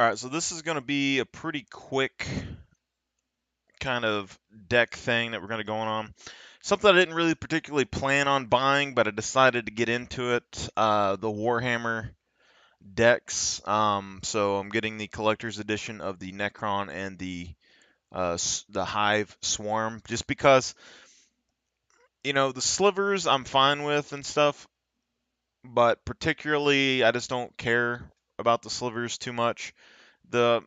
All right, so this is going to be a pretty quick kind of deck thing that we're going to go on. Something I didn't really particularly plan on buying, but I decided to get into it. The Warhammer decks. So I'm getting the collector's edition of the Necron and the Hive Swarm, just because the slivers I'm fine with and stuff, but particularly I just don't care about the slivers too much. The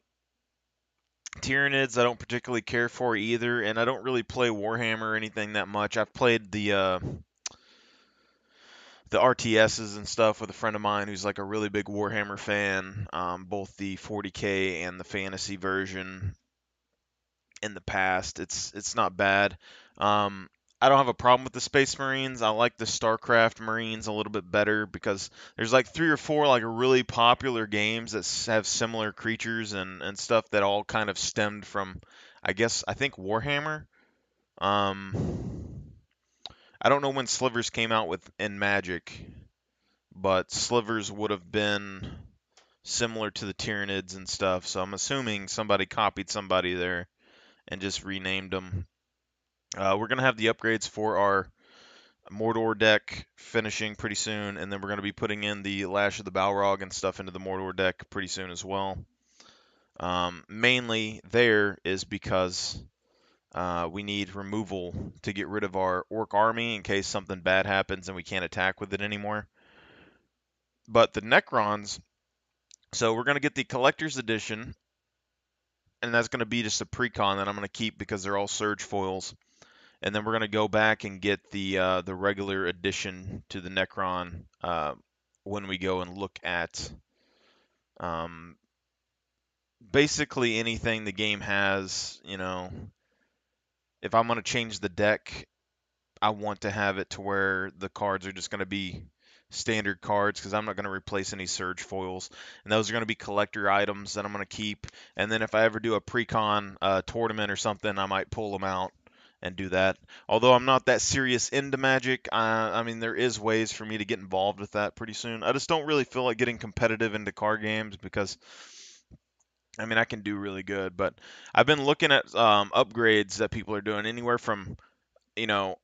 Tyranids I don't particularly care for either, and I don't really play Warhammer or anything that much. I've played the RTSs and stuff with a friend of mine who's like a really big Warhammer fan, both the 40K and the fantasy version in the past. It's not bad. Um, I don't have a problem with the Space Marines. I like the StarCraft Marines a little bit better because there's like three or four like really popular games that have similar creatures and stuff that all kind of stemmed from, I think Warhammer. Um, I don't know when Slivers came out with in Magic, but Slivers would have been similar to the Tyranids and stuff. So I'm assuming somebody copied somebody there and just renamed them. We're going to have the upgrades for our Mordor deck finishing pretty soon, and then we're going to be putting in the Lash of the Balrog and stuff into the Mordor deck pretty soon as well. Mainly there is because we need removal to get rid of our Orc army in case something bad happens and we can't attack with it anymore. But the Necrons, so we're going to get the Collector's Edition, and that's going to be just a precon that I'm going to keep because they're all Surge foils. And then we're going to go back and get the regular addition to the Necron when we go and look at um, basically anything the game has. If I'm going to change the deck, I want to have it to where the cards are just going to be standard cards because I'm not going to replace any Surge foils, and those are going to be collector items that I'm going to keep. And then if I ever do a pre-con tournament or something, I might pull them out and do that. Although I'm not that serious into Magic, I mean there is ways for me to get involved with that pretty soon. I just don't really feel like getting competitive into card games because I mean I can do really good, but I've been looking at upgrades that people are doing anywhere from you know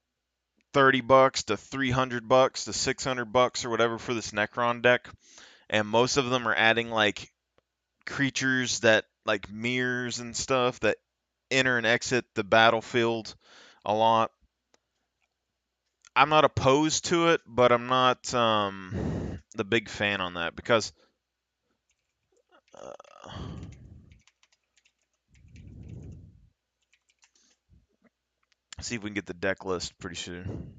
$30 to $300 to $600 or whatever for this Necron deck, and most of them are adding like creatures that like mirrors and stuff that enter and exit the battlefield a lot. I'm not opposed to it, but I'm not the big fan on that because uh, see if we can get the deck list pretty soon.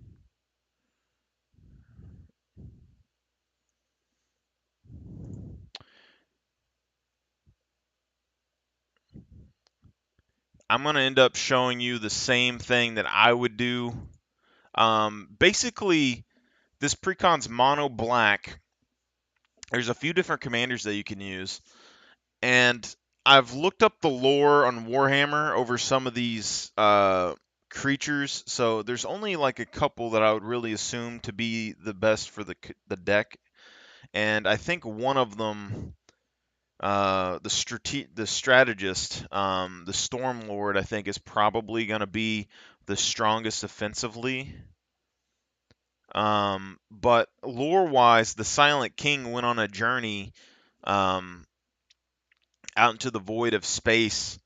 I'm gonna end up showing you the same thing that I would do. Basically, this precon's mono black. There's a few different commanders that you can use, and I've looked up the lore on Warhammer over some of these creatures. So there's only like a couple that I would really assume to be the best for the deck, and I think one of them, the strategist, the Storm Lord, I think is probably going to be the strongest offensively. But lore-wise, the Silent King went on a journey um, out into the void of space,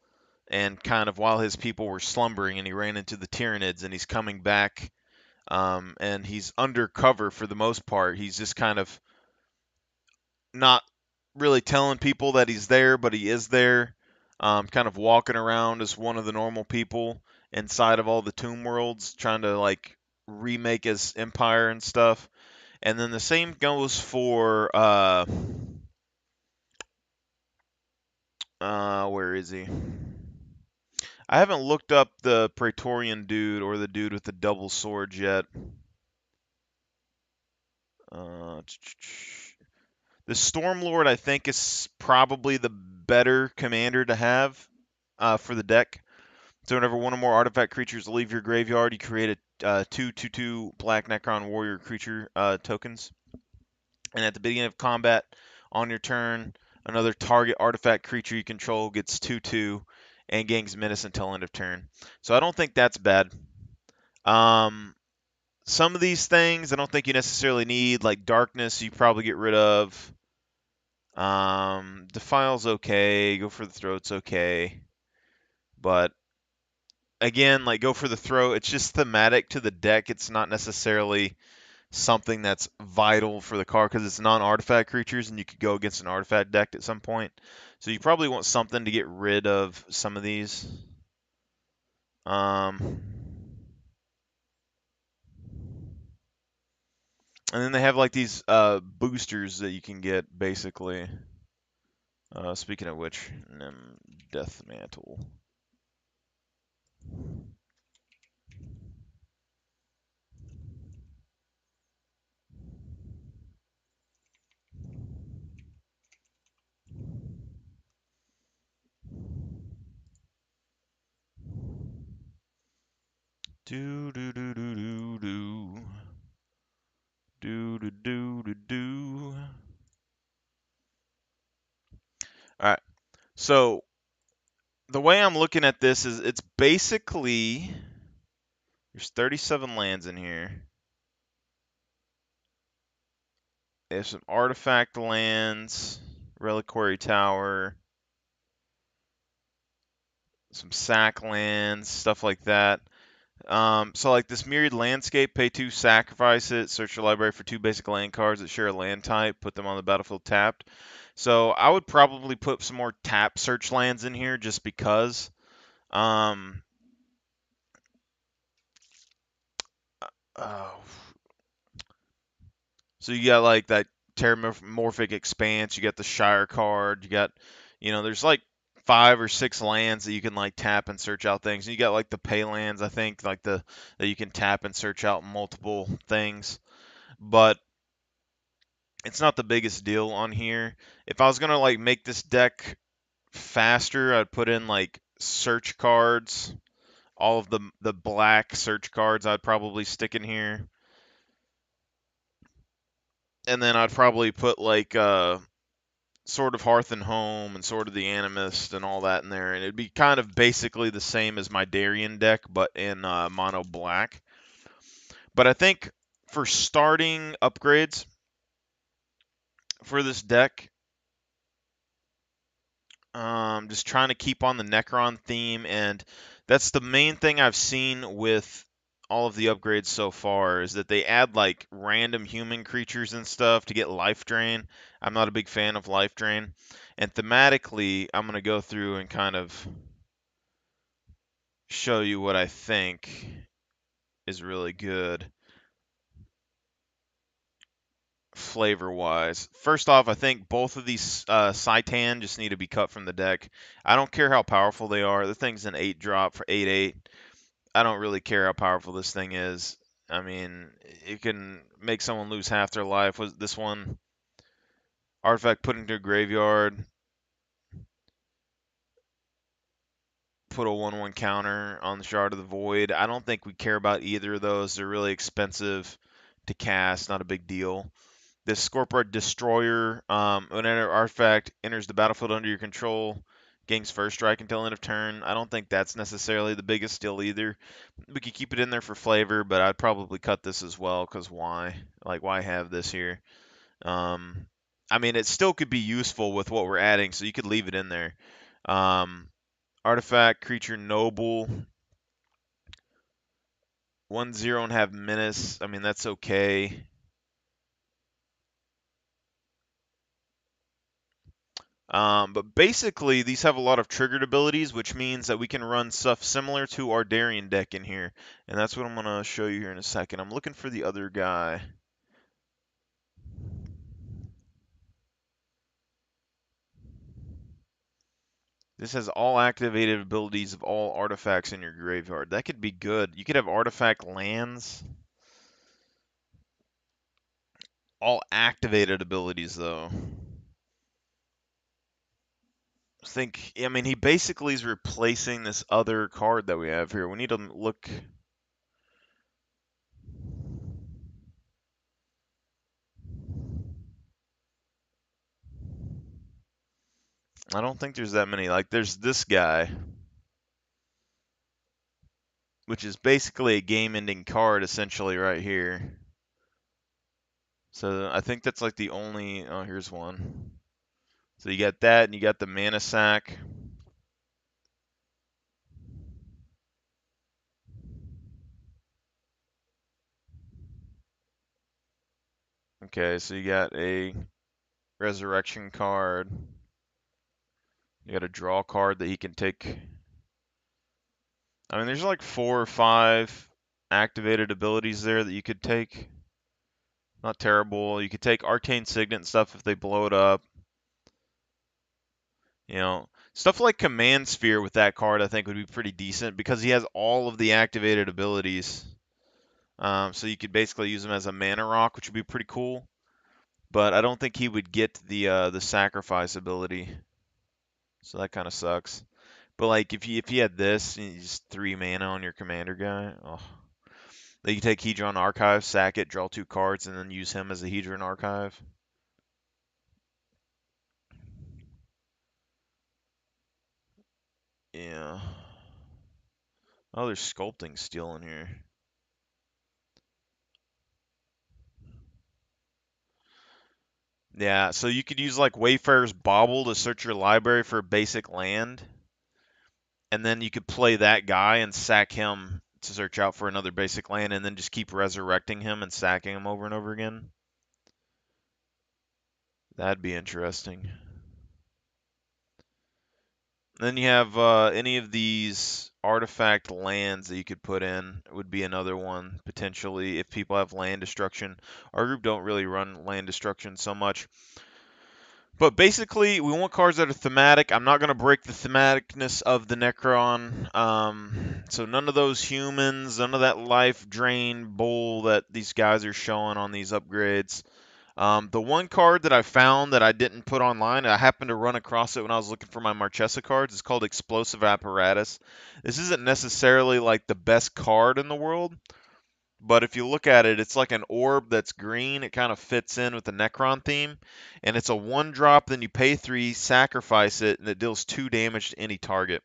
and kind of while his people were slumbering, and he ran into the Tyranids, and he's coming back, and he's undercover for the most part. He's just kind of not really telling people that he's there, but he is there, kind of walking around as one of the normal people inside of all the tomb worlds, trying to like remake his empire and stuff. And then the same goes for where is he? I haven't looked up the Praetorian dude or the dude with the double swords yet. Uh, the Stormlord, I think, is probably the better commander to have for the deck. So whenever one or more artifact creatures leave your graveyard, you create a 2/2/2 Black Necron Warrior creature tokens. And at the beginning of combat on your turn, Another target artifact creature you control gets 2/2 and gains menace until end of turn. So I don't think that's bad. Um, some of these things I don't think you necessarily need, like darkness you probably get rid of. Defile's okay, go for the throat's okay. But again, like go for the throat, it's just thematic to the deck. It's not necessarily something that's vital for the card because it's non-artifact creatures and you could go against an artifact deck at some point. So you probably want something to get rid of some of these. Um, and then they have like these boosters that you can get basically. Speaking of which, Death Mantle. Do do do do do do do do do do do. All right. So the way I'm looking at this is it's basically there's 37 lands in here. There's some artifact lands, reliquary tower, some sack lands, stuff like that. So like this myriad landscape, pay 2, sacrifice it, search your library for 2 basic land cards that share a land type, put them on the battlefield tapped. So I would probably put some more tap search lands in here just because. Um, uh, so you got like that Terramorphic Expanse, you got the Shire card, you got, there's like 5 or 6 lands that you can like tap and search out things. And you got like the pay lands, I think, like that you can tap and search out multiple things. But it's not the biggest deal on here. If I was gonna like make this deck faster, I'd put in like search cards. All of the black search cards I'd probably stick in here. And then I'd probably put like Sword of Hearth and Home and Sword of the Animist and all that in there, and it'd be kind of basically the same as my Darien deck, but in mono black. But I think for starting upgrades for this deck, just trying to keep on the Necron theme, and that's the main thing I've seen with all of the upgrades so far is that they add like random human creatures and stuff to get life drain. I'm not a big fan of life drain. And thematically, I'm going to go through and kind of show you what I think is really good flavor wise. First off, I think both of these Citan just need to be cut from the deck. I don't care how powerful they are. The thing's an 8 drop for 8/8. I don't really care how powerful this thing is. I mean, it can make someone lose half their life. Was this one artifact put into a graveyard, put a 1/1 counter on the Shard of the Void. I don't think we care about either of those. They're really expensive to cast, not a big deal. This Scorpioid Destroyer, when an artifact enters the battlefield under your control, gains first strike until end of turn. I don't think that's necessarily the biggest deal either. We could keep it in there for flavor, but I'd probably cut this as well, because why? Like, why have this here? Um, I mean, it still could be useful with what we're adding, so you could leave it in there. Artifact, creature, noble. 1/0 and have menace. I mean, that's okay. But basically, these have a lot of triggered abilities, which means that we can run stuff similar to our Darien deck in here. And that's what I'm going to show you here in a second. I'm looking for the other guy. This has all activated abilities of all artifacts in your graveyard. That could be good. You could have artifact lands. All activated abilities, though. I mean, he basically is replacing this other card that we have here. We need to look. I don't think there's that many. Like, there's this guy, which is basically a game-ending card, essentially, right here. So I think that's like the only. Oh, here's one. So you got that, and you got the mana sack. Okay, so you got a resurrection card. You got a draw card that he can take. I mean, there's like 4 or 5 activated abilities there that you could take. Not terrible. You could take Arcane Signet and stuff if they blow it up. You know, stuff like Command Sphere with that card I think would be pretty decent because he has all of the activated abilities. So you could basically use him as a mana rock, which would be pretty cool. But I don't think he would get the sacrifice ability, so that kind of sucks. But like if you had this, and you just 3 mana on your commander guy, oh. Then you take Hedron Archive, sack it, draw 2 cards, and then use him as a Hedron Archive. Yeah. Oh, there's Sculpting Steel in here. Yeah, so you could use like Wayfarer's Bauble to search your library for a basic land, and then you could play that guy and sack him to search out for another basic land, and then just keep resurrecting him and sacking him over and over again. That'd be interesting. Then you have any of these artifact lands that you could put in would be another one potentially if people have land destruction. Our group don't really run land destruction so much. But basically, we want cards that are thematic. I'm not going to break the thematicness of the Necron. So none of those humans, none of that life drain bull that these guys are showing on these upgrades. The one card that I found that I didn't put online, I happened to run across it when I was looking for my Marchesa cards. It's called Explosive Apparatus. This isn't necessarily like the best card in the world, but if you look at it, it's like an orb that's green. It kind of fits in with the Necron theme, and it's a 1 drop. Then you pay 3, sacrifice it, and it deals 2 damage to any target.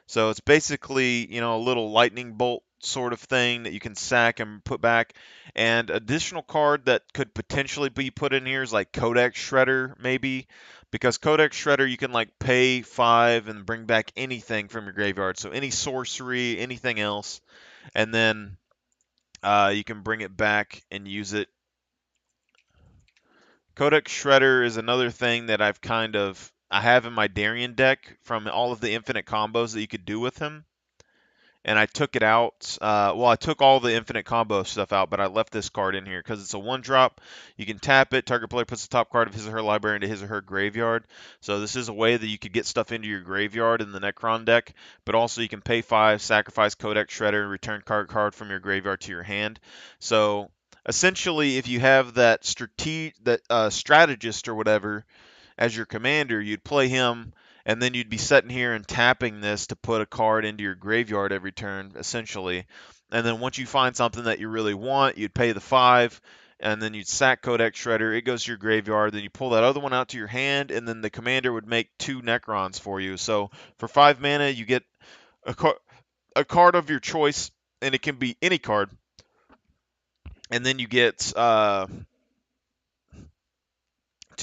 So it's basically, a little lightning bolt sort of thing that you can sack and put back. And additional card that could potentially be put in here is like Codex Shredder, maybe. Because Codex Shredder, you can like pay 5 and bring back anything from your graveyard. So any sorcery, anything else. And then you can bring it back and use it. Codex Shredder is another thing that I have in my Darien deck from all of the infinite combos that you could do with him. And I took it out. Well, I took all the infinite combo stuff out, but I left this card in here because it's a 1 drop. You can tap it. Target player puts the top card of his or her library into his or her graveyard. So this is a way that you could get stuff into your graveyard in the Necron deck, but also you can pay 5, sacrifice Codex Shredder, return card from your graveyard to your hand. So essentially, if you have that strategist or whatever as your commander, you'd play him, and then you'd be sitting here and tapping this to put a card into your graveyard every turn, essentially. And then once you find something that you really want, you'd pay the 5, and then you'd sack Codex Shredder. It goes to your graveyard. Then you pull that other one out to your hand, and then the commander would make 2 Necrons for you. So for 5 mana, you get a, a card of your choice, and it can be any card. And then you get 2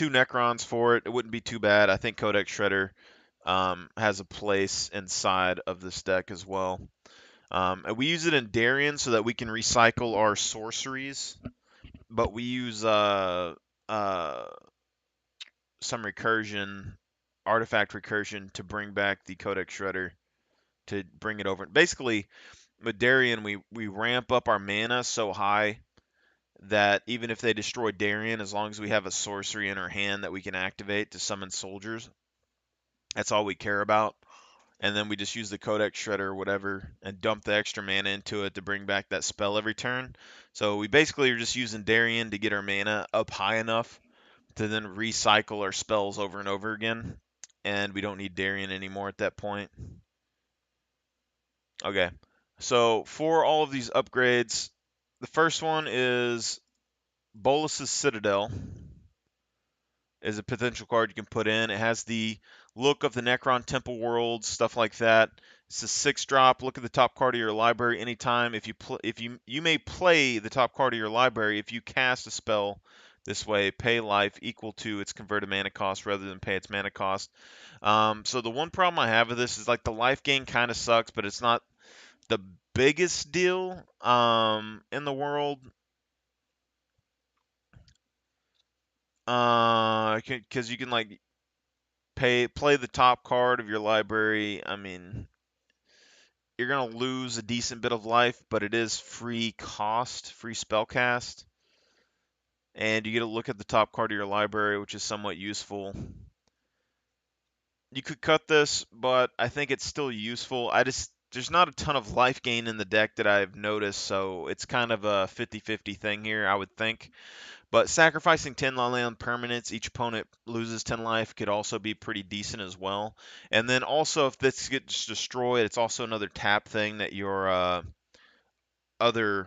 Necrons for it. It wouldn't be too bad. I think Codex Shredder has a place inside of this deck as well. And we use it in Darien so that we can recycle our sorceries, but we use some recursion, artifact recursion, to bring back the Codex Shredder to bring it over. Basically, with Darien, we ramp up our mana so high that even if they destroy Darien, as long as we have a sorcery in our hand that we can activate to summon soldiers, that's all we care about. And then we just use the Codex Shredder or whatever and dump the extra mana into it to bring back that spell every turn. So we basically are just using Darien to get our mana up high enough to then recycle our spells over and over again. And we don't need Darien anymore at that point. Okay, so for all of these upgrades, the first one is Bolus's Citadel. is a potential card you can put in. It has the look of the Necron Temple Worlds, stuff like that. It's a 6 drop. Look at the top card of your library anytime. If you may play the top card of your library if you cast a spell this way. Pay life equal to its converted mana cost rather than pay its mana cost. So the one problem I have with this is like the life gain kind of sucks, but it's not the biggest deal in the world. Because you can like play the top card of your library. I mean, you're gonna lose a decent bit of life, but it is free cost, free spell cast, and you get to look at the top card of your library, which is somewhat useful. You could cut this, but I think it's still useful. There's not a ton of life gain in the deck that I've noticed, so it's kind of a 50-50 thing here, I would think. But sacrificing 10 land permanents, each opponent loses 10 life, could also be pretty decent as well. And then also, if this gets destroyed, it's also another tap thing that your other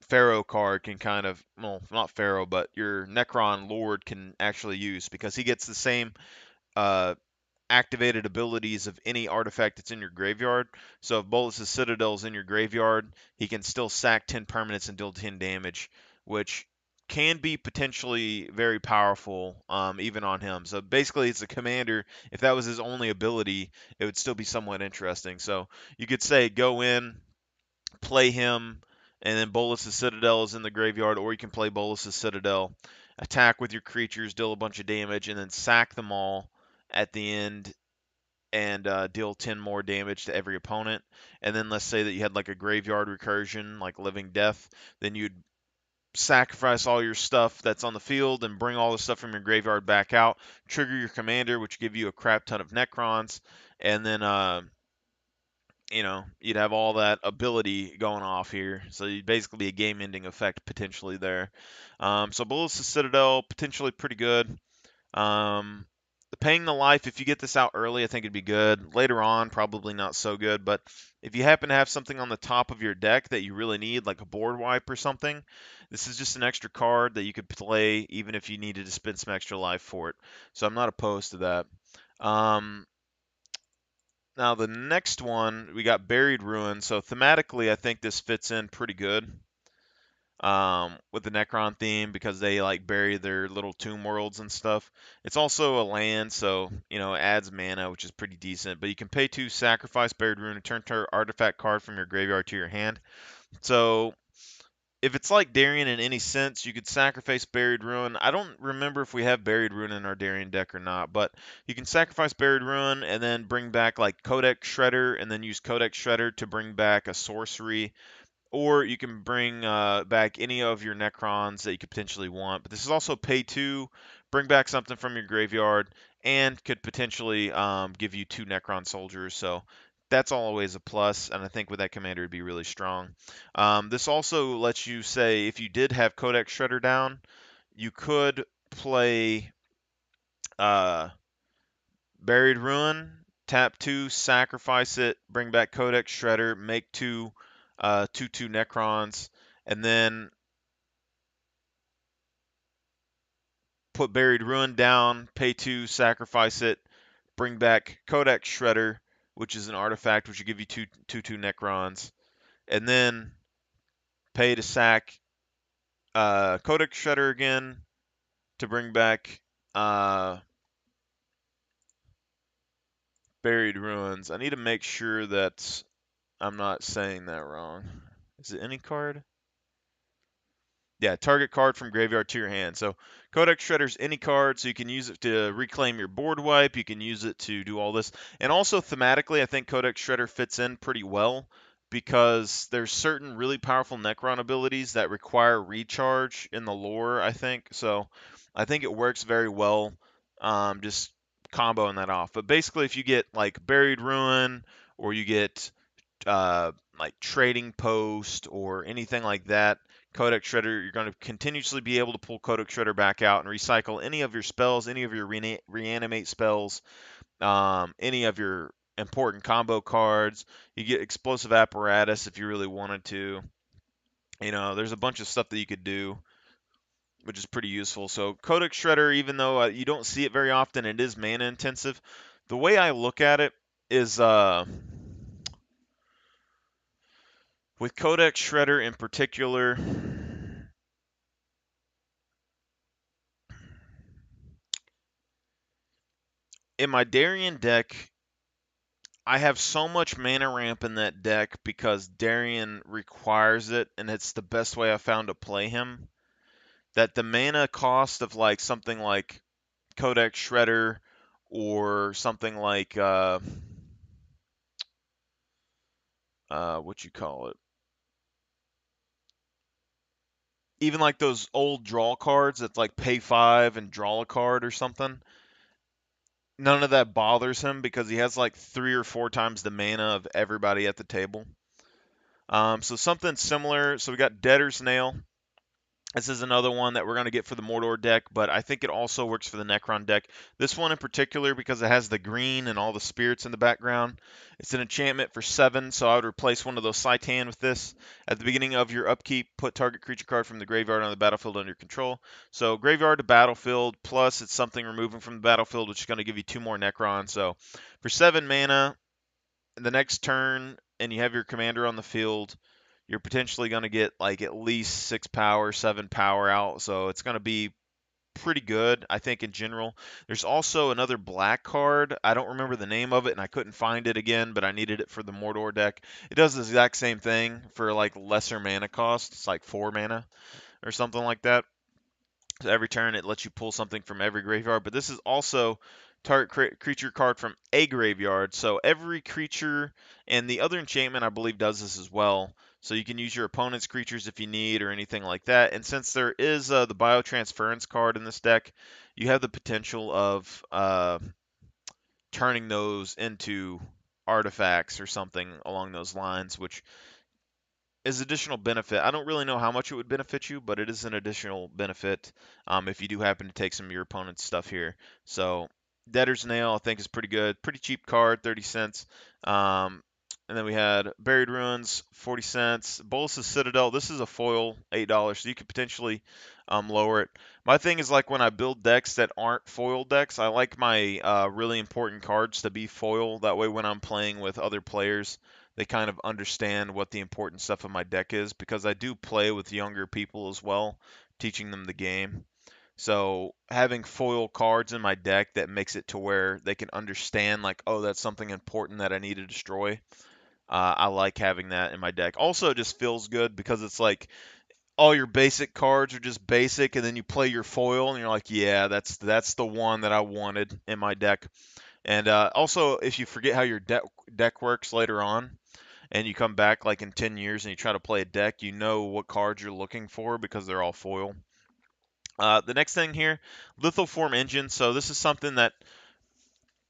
Pharaoh card can kind of, well, not Pharaoh, but your Necron Lord can actually use because he gets the same uh, activated abilities of any artifact that's in your graveyard. So if Bolas' Citadel is in your graveyard, he can still sack 10 permanents and deal 10 damage, which can be potentially very powerful even on him. So basically, it's a commander. If that was his only ability, it would still be somewhat interesting. So you could say go in, play him, and then Bolas' Citadel is in the graveyard, or you can play Bolas' Citadel, attack with your creatures, deal a bunch of damage, and then sack them all at the end and deal 10 more damage to every opponent. And then let's say that you had like a graveyard recursion, like Living Death, then you'd sacrifice all your stuff that's on the field and bring all the stuff from your graveyard back out, trigger your commander, which give you a crap ton of Necrons, and then you'd have all that ability going off here. So you'd basically be a game-ending effect potentially there. So Bolas' Citadel potentially pretty good. Um, paying the life, if you get this out early, I think it'd be good. Later on, probably not so good. But if you happen to have something on the top of your deck that you really need, like a board wipe or something, this is just an extra card that you could play even if you needed to spend some extra life for it. So I'm not opposed to that. Um, Now the next one, we got Buried Ruin. So thematically, I think this fits in pretty good with the Necron theme because they like bury their little tomb worlds and stuff. It's also a land, so it adds mana, which is pretty decent. But you can pay 2, sacrifice Buried Ruin, and turn artifact card from your graveyard to your hand. So if it's like Darien in any sense, you could sacrifice Buried Ruin. I don't remember if we have Buried Ruin in our Darien deck or not, but you can sacrifice Buried Ruin and then bring back like Codex Shredder, and then use Codex Shredder to bring back a sorcery, or you can bring back any of your Necrons that you could potentially want. But this is also pay 2, bring back something from your graveyard, and could potentially give you 2 Necron soldiers. So that's always a plus, and I think with that commander it'd be really strong. This also lets you say if you did have Codex Shredder down, you could play uh, Buried Ruin, tap 2, sacrifice it, bring back Codex Shredder, make 2 2/2 Necrons, and then put Buried Ruin down, pay 2, sacrifice it, bring back Codex Shredder, which is an artifact which will give you 2/2 Necrons, and then pay to sack Codex Shredder again to bring back uh, Buried Ruins. I need to make sure that I'm not saying that wrong. Is it any card? Yeah, target card from graveyard to your hand. So Codex Shredder's any card, so you can use it to reclaim your board wipe. You can use it to do all this. And also thematically, I think Codex Shredder fits in pretty well because there's certain really powerful Necron abilities that require recharge in the lore, I think. So I think it works very well just comboing that off. But basically, if you get like Buried Ruin or you get like Trading Post or anything like that, Codex Shredder, you're going to continuously be able to pull Codex Shredder back out and recycle any of your spells, any of your reanimate spells, any of your important combo cards. You get Explosive Apparatus if you really wanted to. There's a bunch of stuff that you could do which is pretty useful. So Codex Shredder, even though you don't see it very often, it is mana intensive. The way I look at it is with Codex Shredder in particular, in my Darien deck, I have so much mana ramp in that deck because Darien requires it, and it's the best way I found to play him. That the mana cost of like something like Codex Shredder or something like what you call it, even like those old draw cards that's like pay 5 and draw a card or something. None of that bothers him because he has like 3 or 4 times the mana of everybody at the table. So something similar. So we got Debtor's Nail. This is another one that we're going to get for the Mordor deck, but I think it also works for the Necron deck. This one in particular because it has the green and all the spirits in the background. It's an enchantment for 7, so I would replace one of those Citan with this. At the beginning of your upkeep, put target creature card from the graveyard on the battlefield under control. So graveyard to battlefield, plus it's something removing from the battlefield, which is going to give you 2 more Necron. So for 7 mana, the next turn, and you have your commander on the field, you're potentially going to get like at least 6 power, 7 power out. So it's going to be pretty good, I think, in general. There's also another black card. I don't remember the name of it, and I couldn't find it again, but I needed it for the Mordor deck. It does the exact same thing for like lesser mana cost. It's like 4 mana or something like that. So every turn it lets you pull something from every graveyard, but this is also target creature card from a graveyard. So every creature, and the other enchantment I believe does this as well. So you can use your opponent's creatures if you need or anything like that. And since there is the biotransference card in this deck, you have the potential of turning those into artifacts or something along those lines, which is additional benefit. I don't really know how much it would benefit you, but it is an additional benefit if you do happen to take some of your opponent's stuff here. So Debtor's Nail I think is pretty good. Pretty cheap card, 30 cents. And then we had Buried Ruins, 40 cents. Bolas's Citadel, this is a foil, $8, so you could potentially lower it. My thing is like when I build decks that aren't foil decks, I like my really important cards to be foil. That way when I'm playing with other players, they kind of understand what the important stuff of my deck is because I do play with younger people as well, teaching them the game. So having foil cards in my deck that makes it to where they can understand like, oh, that's something important that I need to destroy. I like having that in my deck. Also, it just feels good because it's like all your basic cards are just basic, and then you play your foil, and you're like, yeah, that's the one that I wanted in my deck. And also, if you forget how your deck works later on, and you come back like in 10 years and you try to play a deck, you know what cards you're looking for because they're all foil. The next thing here, Lithoform Engine. So this is something that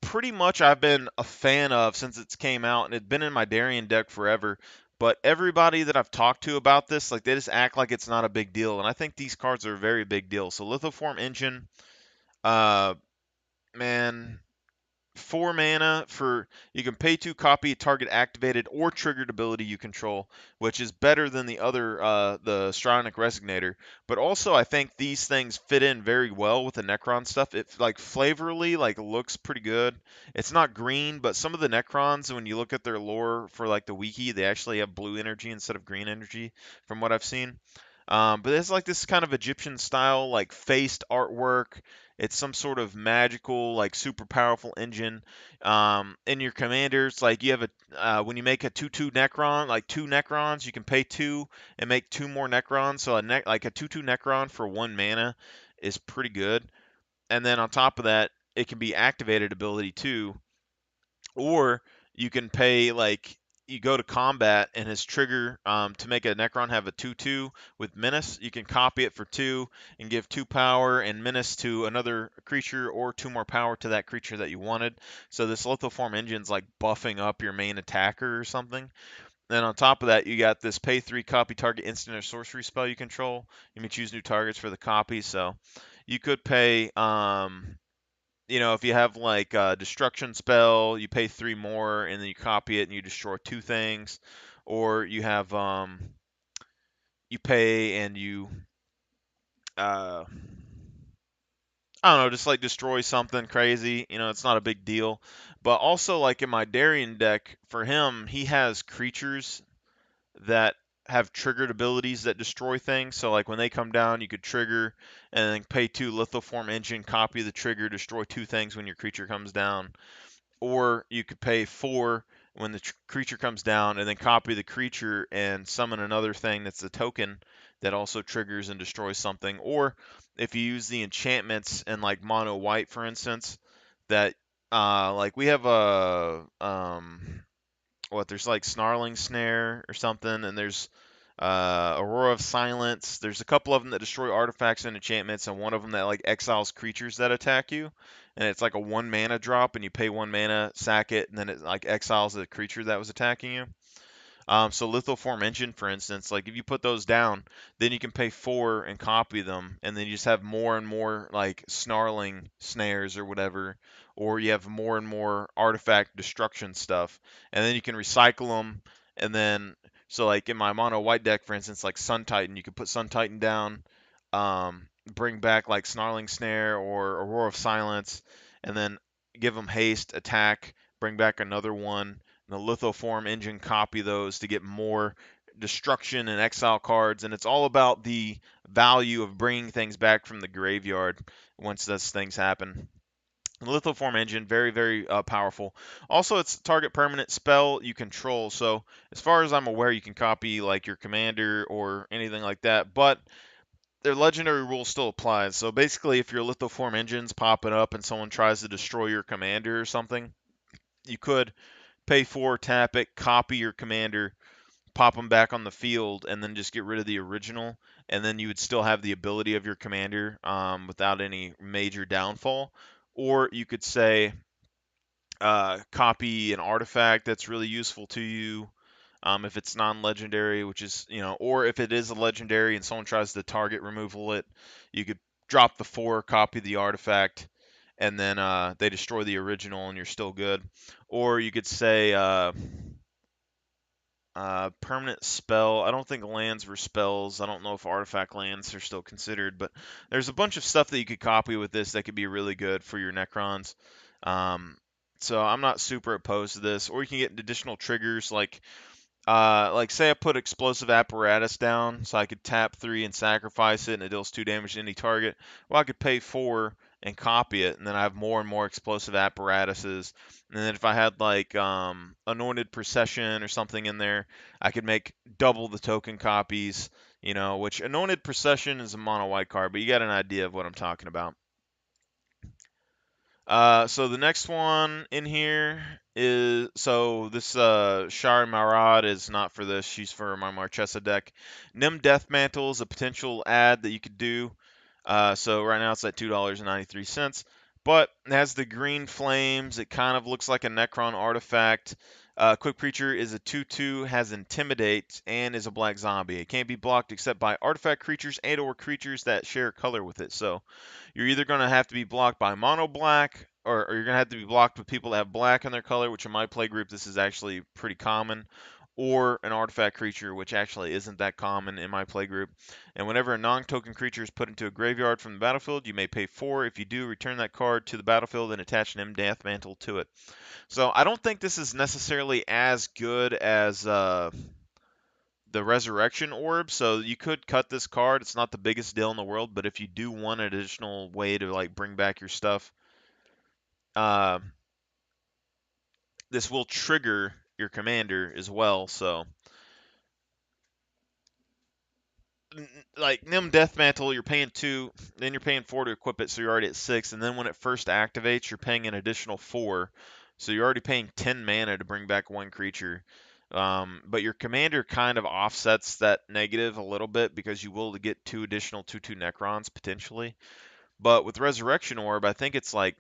pretty much I've been a fan of since it came out, and it's been in my Darien deck forever. But everybody that I've talked to about this, like they just act like it's not a big deal, and I think these cards are a very big deal. So Lithoform Engine, uh, man, 4 mana for you can pay 2, copy a target activated or triggered ability you control, which is better than the other the Stronic Resignator. But also I think these things fit in very well with the Necron stuff. It like flavorly like looks pretty good. It's not green, but some of the Necrons when you look at their lore for like the wiki, they actually have blue energy instead of green energy from what I've seen. But it's like this kind of Egyptian style, like faced artwork. It's some sort of magical, like super powerful engine. In your commanders, like you have a when you make a 2/2 Necron, like 2 Necrons, you can pay 2 and make 2 more Necrons. So like a 2/2 Necron for 1 mana is pretty good. And then on top of that, it can be activated ability too, or you can pay like you go to combat and his trigger to make a Necron have a 2/2 with Menace. You can copy it for 2 and give 2 power and Menace to another creature or 2 more power to that creature that you wanted. So this Lithoform engine's like buffing up your main attacker or something. Then on top of that, you got this pay 3 copy target instant or sorcery spell you control. You may choose new targets for the copy. So you could pay if you have like a destruction spell, you pay 3 more and then you copy it and you destroy 2 things, or you have you pay and you uh, I don't know, just like destroy something crazy. It's not a big deal. But also, like in my Darien deck, for him, he has creatures that have triggered abilities that destroy things. So like when they come down, you could trigger and then pay 2 Lithoform Engine, copy the trigger, destroy 2 things when your creature comes down. Or you could pay 4 when the creature comes down and then copy the creature and summon another thing that's a token that also triggers and destroys something. Or if you use the enchantments in like mono white, for instance, that like we have a there's like Snarling Snare or something, and there's Aurora of Silence. There's a couple of them that destroy artifacts and enchantments, and one of them that like exiles creatures that attack you. And it's like a 1 mana drop, and you pay 1 mana, sack it, and then it like exiles the creature that was attacking you. So Lithoform Engine, for instance, like if you put those down, then you can pay 4 and copy them, and then you just have more and more like snarling snares or whatever, or you have more and more artifact destruction stuff, and then you can recycle them, and then so like in my mono white deck, for instance, like Sun Titan, you can put Sun Titan down, bring back like Snarling Snare or Aurora of Silence, and then give them haste, attack, bring back another one the lithoform engine copy those to get more destruction and exile cards, and it's all about the value of bringing things back from the graveyard once those things happen. The lithoform engine, very, very powerful. Also, it's target permanent spell you control. So, as far as I'm aware, you can copy like your commander or anything like that, but their legendary rule still applies. So, basically, if your lithoform engine's popping up and someone tries to destroy your commander or something, you could pay 4, tap it, copy your commander, pop them back on the field, and then just get rid of the original. And then you would still have the ability of your commander without any major downfall. Or you could say, copy an artifact that's really useful to you. If it's non-legendary, which is, or if it is a legendary and someone tries to target removal it, you could drop the 4, copy the artifact, and then they destroy the original and you're still good. Or you could say permanent spell. I don't think lands were spells. I don't know if artifact lands are still considered, but there's a bunch of stuff that you could copy with this that could be really good for your Necrons. Um, so I'm not super opposed to this. Or you can get additional triggers like say I put explosive apparatus down, so I could tap 3 and sacrifice it, and it deals 2 damage to any target. Well, I could pay 4 and copy it, and then I have more and more explosive apparatuses. And then if I had like anointed procession or something in there, I could make double the token copies. Which anointed procession is a mono white card, but you got an idea of what I'm talking about. So the next one in here is so this Shari Marad is not for this. She's for my Marchesa deck. Nim Deathmantle is a potential ad that you could do. So right now it's at $2.93, but it has the green flames. It kind of looks like a Necron artifact. Quick Preacher is a 2/2, has Intimidate, and is a black zombie. It can't be blocked except by artifact creatures and/or creatures that share color with it. So you're either going to have to be blocked by mono black, or you're going to have to be blocked with people that have black in their color, which in my play group, this is actually pretty common, or an artifact creature, which actually isn't that common in my play group. And whenever a non-token creature is put into a graveyard from the battlefield, you may pay 4. If you do, return that card to the battlefield and attach an Deathmantle to it. So I don't think this is necessarily as good as the Resurrection Orb, so you could cut this card. It's not the biggest deal in the world, but if you do want an additional way to like bring back your stuff, uh, this will trigger your commander as well. So, like Nim Deathmantle, you're paying 2, then you're paying 4 to equip it, so you're already at 6, and then when it first activates, you're paying an additional 4, so you're already paying 10 mana to bring back 1 creature. But your commander kind of offsets that negative a little bit because you will get 2 additional 2/2 Necrons potentially. But with Resurrection Orb, I think it's like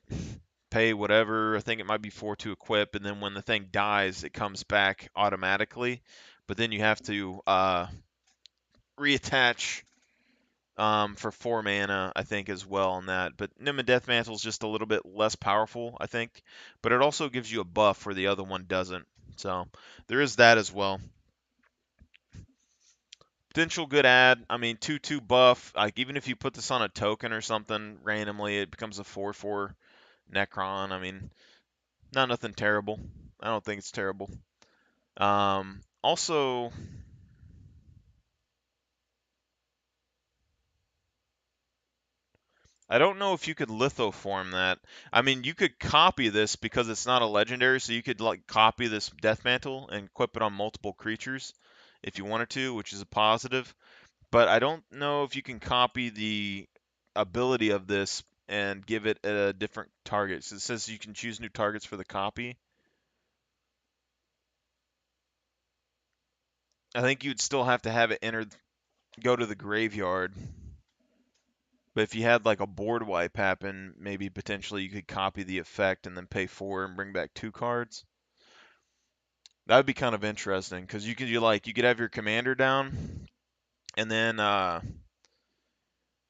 pay whatever. I think it might be 4 to equip, and then when the thing dies, it comes back automatically. But then you have to reattach for 4 mana, I think, as well on that. But Nim and Deathmantle is just a little bit less powerful, I think. But it also gives you a buff where the other one doesn't. So there is that as well. potential good ad. I mean, 2/2 buff. Like even if you put this on a token or something randomly, it becomes a 4/4 Necron. I mean, not nothing terrible. I don't think it's terrible. Also, I don't know if you could lithoform that. I mean, you could copy this because it's not a legendary, so you could like copy this Death Mantle and equip it on multiple creatures if you wanted to, which is a positive. But I don't know if you can copy the ability of this and give it a different target. So it says you can choose new targets for the copy. I think you'd still have to have it go to the graveyard. But if you had like a board wipe happen, maybe potentially you could copy the effect and then pay 4 and bring back 2 cards. That would be kind of interesting because you could have your commander down and then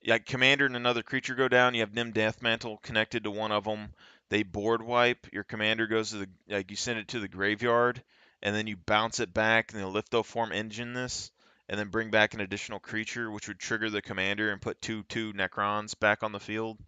yeah, commander and another creature go down. You have Nim Deathmantle connected to one of them. They board wipe. Your commander goes to the you send it to the graveyard, and then you bounce it back and the Lithoform engine this, and then bring back an additional creature, which would trigger the commander and put 2/2 Necrons back on the field,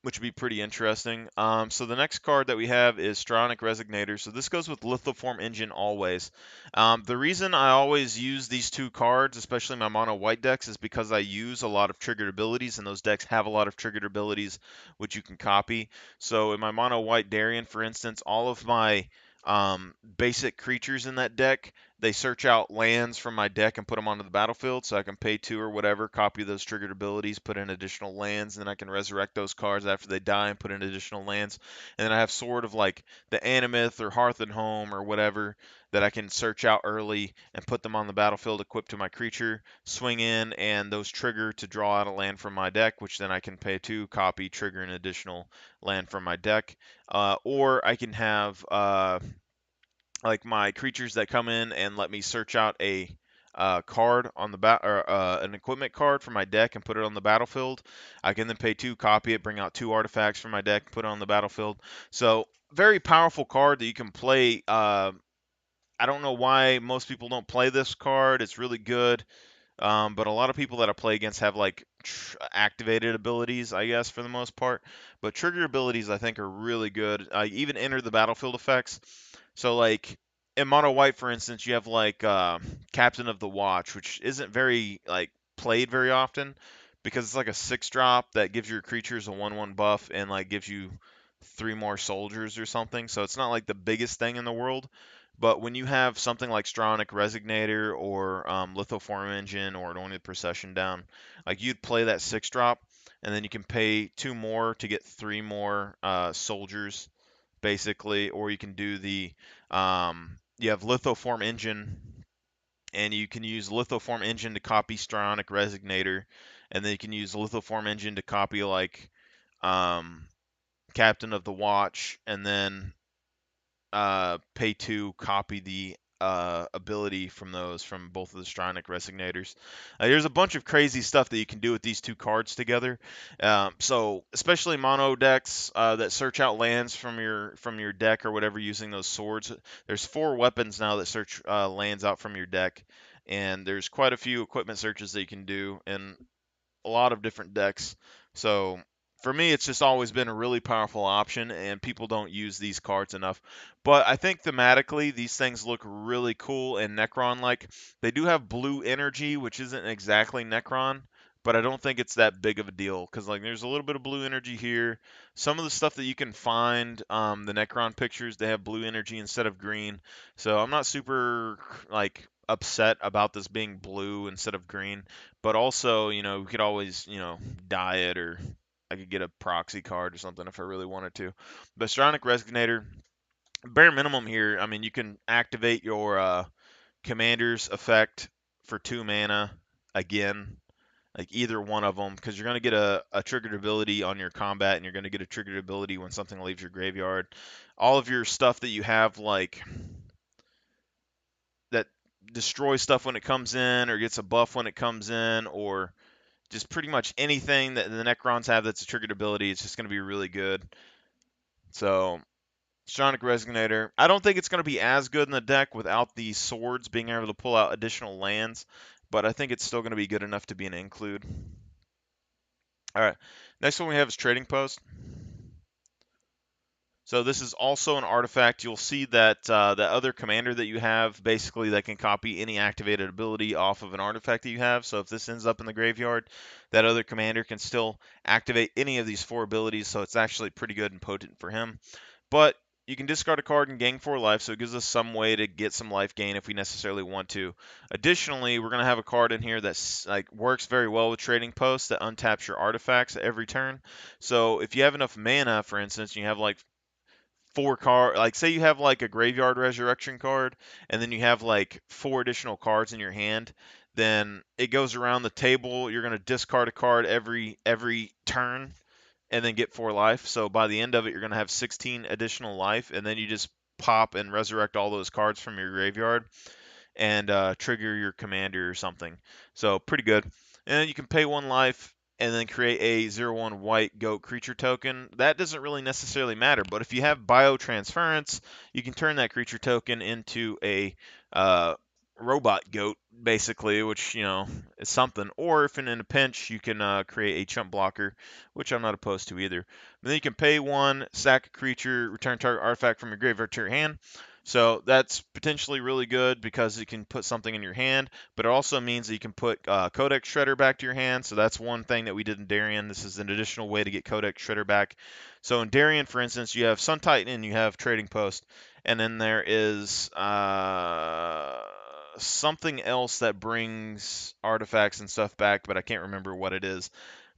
which would be pretty interesting. So the next card that we have is Stronic Resignator. So this goes with Lithoform Engine always. The reason I always use these two cards, especially my mono white decks, is because I use a lot of triggered abilities, and those decks have a lot of triggered abilities which you can copy. So in my mono white Darien, for instance, all of my basic creatures in that deck, they search out lands from my deck and put them onto the battlefield, so I can pay 2 or whatever, copy those triggered abilities, put in additional lands, and then I can resurrect those cards after they die and put in additional lands. And then I have sort of like the Animith or Hearth and Home or whatever that I can search out early and put them on the battlefield equipped to my creature, swing in, and those trigger to draw out a land from my deck, which then I can pay 2, copy, trigger an additional land from my deck. Or I can have like my creatures that come in and let me search out a card on the or an equipment card for my deck and put it on the battlefield. I can then pay 2, copy it, bring out 2 artifacts from my deck, put it on the battlefield. So very powerful card that you can play. I don't know why most people don't play this card. It's really good. But a lot of people that I play against have like activated abilities, I guess, for the most part. But trigger abilities, I think, are really good. Even enter the battlefield effects. So like in mono white, for instance, you have like Captain of the Watch, which isn't very like played very often because it's like a 6 drop that gives your creatures a 1/1 buff and like gives you 3 more soldiers or something. So it's not like the biggest thing in the world. But when you have something like Stronic Resignator or Lithoform Engine or Anointed Procession down, like you'd play that 6 drop, and then you can pay 2 more to get 3 more soldiers, basically, or you can do you have Lithoform Engine, and you can use Lithoform Engine to copy Stronic Resignator, and then you can use Lithoform Engine to copy like um, Captain of the Watch, and then pay 2, copy the ability from those from both of the Stronic Resignators. There's a bunch of crazy stuff that you can do with these 2 cards together. So especially mono decks that search out lands from your deck or whatever using those swords. There's 4 weapons now that search lands out from your deck, and there's quite a few equipment searches that you can do in a lot of different decks. So for me, it's just always been a really powerful option, and people don't use these cards enough. But I think thematically, these things look really cool and Necron like. They do have blue energy, which isn't exactly Necron, but I don't think it's that big of a deal because like there's a little bit of blue energy here. Some of the stuff that you can find, the Necron pictures, they have blue energy instead of green. So I'm not super like upset about this being blue instead of green. But also, we could always, dye it, or I could get a proxy card or something if I really wanted to. But Stronic Resonator, bare minimum here, I mean, you can activate your commander's effect for 2 mana again, like either one of them, because you're going to get a triggered ability on your combat, and you're going to get a triggered ability when something leaves your graveyard. All of your stuff that you have, like that destroys stuff when it comes in, or gets a buff when it comes in, or just pretty much anything that the Necrons have that's a triggered ability, it's just going to be really good. So, Stronic Resonator. I don't think it's going to be as good in the deck without the swords being able to pull out additional lands, but I think it's still going to be good enough to be an include. All right, next one we have is Trading Post. So this is also an artifact. You'll see that the other commander that you have, basically, that can copy any activated ability off of an artifact that you have. So if this ends up in the graveyard, that other commander can still activate any of these 4 abilities. So it's actually pretty good and potent for him. But you can discard a card and gain 4 life, so it gives us some way to get some life gain if we necessarily want to. Additionally, we're going to have a card in here that like works very well with Trading Posts that untaps your artifacts every turn. So if you have enough mana, for instance, you have like 4 card, like say you have like a Graveyard Resurrection card, and then you have like 4 additional cards in your hand, then it goes around the table. You're going to discard a card every turn and then get 4 life. So by the end of it, you're going to have 16 additional life, and then you just pop and resurrect all those cards from your graveyard and trigger your commander or something. So pretty good. And then you can pay 1 life and then create a 0/1 white goat creature token. That doesn't really necessarily matter, but if you have biotransference, you can turn that creature token into a uh, robot goat, basically, which, is something. Or if in a pinch, you can create a chump blocker, which I'm not opposed to either. And then you can pay 1, sack a creature, return target artifact from your graveyard to your hand. So that's potentially really good because you can put something in your hand, but it also means that you can put Codex Shredder back to your hand. So that's one thing that we did in Darien. This is an additional way to get Codex Shredder back. So in Darien, for instance, you have Sun Titan and you have Trading Post, and then there is something else that brings artifacts and stuff back, but I can't remember what it is.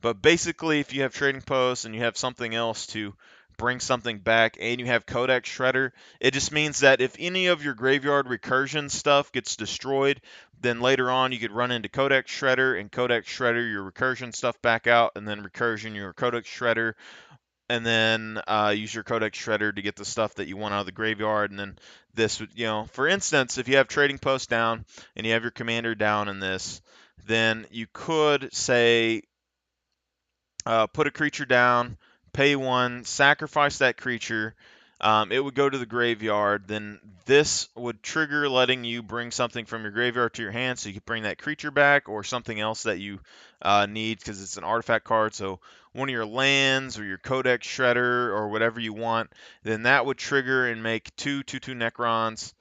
But basically, if you have Trading Post and you have something else to bring something back and you have Codex Shredder, it just means that if any of your graveyard recursion stuff gets destroyed, then later on you could run into Codex Shredder and Codex Shredder your recursion stuff back out, and then recursion your Codex Shredder, and then use your Codex Shredder to get the stuff that you want out of the graveyard. And then this would, for instance, if you have Trading Post down and you have your commander down in this, then you could say put a creature down, pay 1, sacrifice that creature. It would go to the graveyard. Then this would trigger letting you bring something from your graveyard to your hand, so you could bring that creature back or something else that you need because it's an artifact card. So one of your lands or your Codex Shredder or whatever you want, then that would trigger and make 2/2/2 Necrons.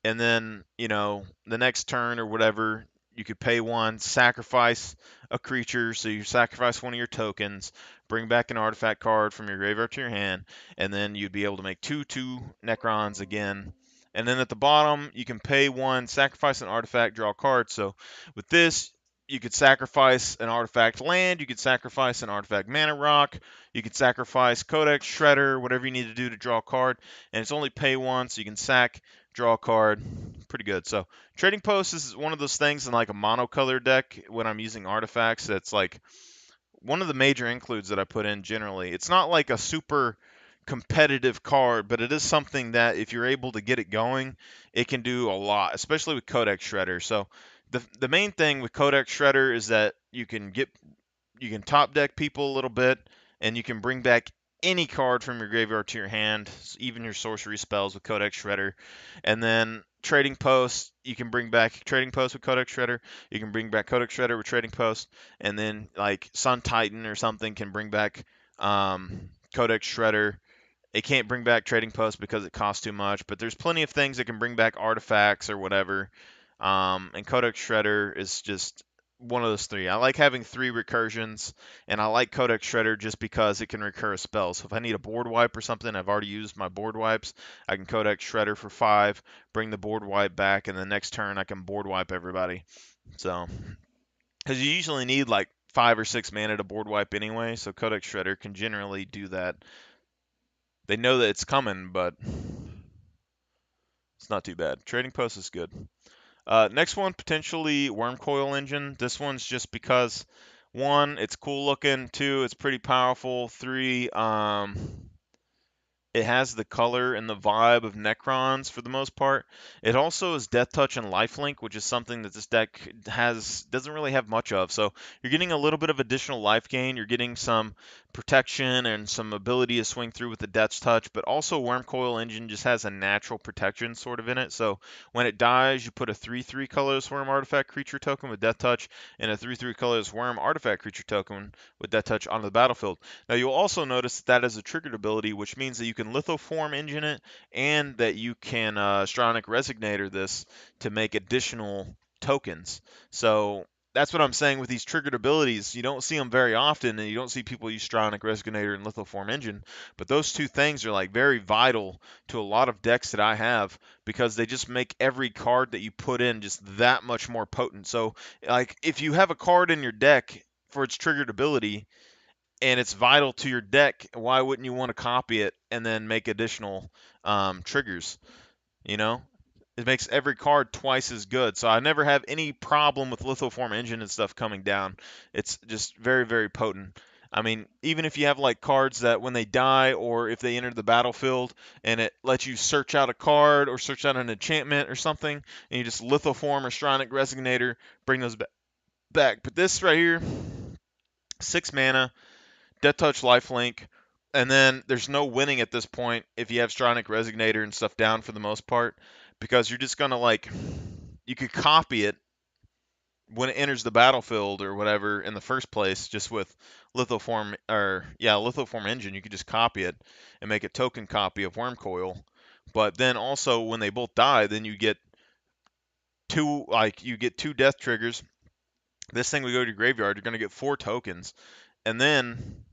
And then, the next turn or whatever, you could pay 1, sacrifice a creature, so you sacrifice one of your tokens, bring back an artifact card from your graveyard to your hand, and then you'd be able to make 2/2 Necrons again. And then at the bottom, you can pay 1, sacrifice an artifact, draw a card. So with this, you could sacrifice an artifact land, you could sacrifice an artifact mana rock, you could sacrifice Codex Shredder, whatever you need to do to draw a card, and it's only pay 1, so you can sack, draw a card. Pretty good. So Trading Post is one of those things in like a monocolor deck when I'm using artifacts. That's like one of the major includes that I put in generally. It's not like a super competitive card, but it is something that if you're able to get it going, it can do a lot, especially with Codex Shredder. So the main thing with Codex Shredder is that you can top deck people a little bit, and you can bring back any card from your graveyard to your hand, even your sorcery spells with Codex Shredder. And then Trading Post, you can bring back Trading Post with Codex Shredder. You can bring back Codex Shredder with Trading Post, and then like Sun Titan or something can bring back Codex Shredder. It can't bring back Trading Post because it costs too much, but there's plenty of things that can bring back artifacts or whatever. And Codex Shredder is just one of those 3. I like having 3 recursions, and I like Codex Shredder just because it can recur a spell. So if I need a board wipe or something, I've already used my board wipes. I can Codex Shredder for 5, bring the board wipe back, and the next turn I can board wipe everybody. So, because you usually need like 5 or 6 mana to board wipe anyway, so Codex Shredder can generally do that. They know that it's coming, but it's not too bad. Trading Post is good. Next one, potentially Wormcoil Engine. This one's just because, 1, it's cool looking. 2, it's pretty powerful. 3, It has the color and the vibe of Necrons for the most part. It also is Death Touch and Lifelink, which is something that this deck doesn't really have much of. So you're getting a little bit of additional life gain. You're getting some protection and some ability to swing through with the Death Touch, but also Wormcoil Engine just has a natural protection sort of in it. So when it dies, you put a 3/3 colorless Worm artifact creature token with Death Touch and a 3/3 colorless Worm artifact creature token with Death Touch onto the battlefield. Now you'll also notice that is a triggered ability, which means that you can Lithoform Engine it, and that you can Stronic Resignator this to make additional tokens. So that's what I'm saying with these triggered abilities. You don't see them very often, and you don't see people use Stronic Resignator and Lithoform Engine. But those two things are like very vital to a lot of decks that I have because they just make every card that you put in just that much more potent. So like if you have a card in your deck for its triggered ability and it's vital to your deck, why wouldn't you want to copy it and then make additional triggers? You know, it makes every card twice as good. So I never have any problem with Lithoform Engine and stuff coming down. It's just very, very potent. I mean, even if you have like cards that when they die or if they enter the battlefield and it lets you search out a card or search out an enchantment or something, and you just Lithoform or Stronic Resignator, bring those back. But this right here, 6 mana, Death Touch, Lifelink, and then there's no winning at this point if you have Stronic Resignator and stuff down for the most part, because you're just gonna like you could copy it when it enters the battlefield or whatever in the first place, just with Lithoform Engine. You could just copy it and make a token copy of Wormcoil. But then also when they both die, then you get two death triggers. This thing would go to your graveyard. You're gonna get 4 tokens, and then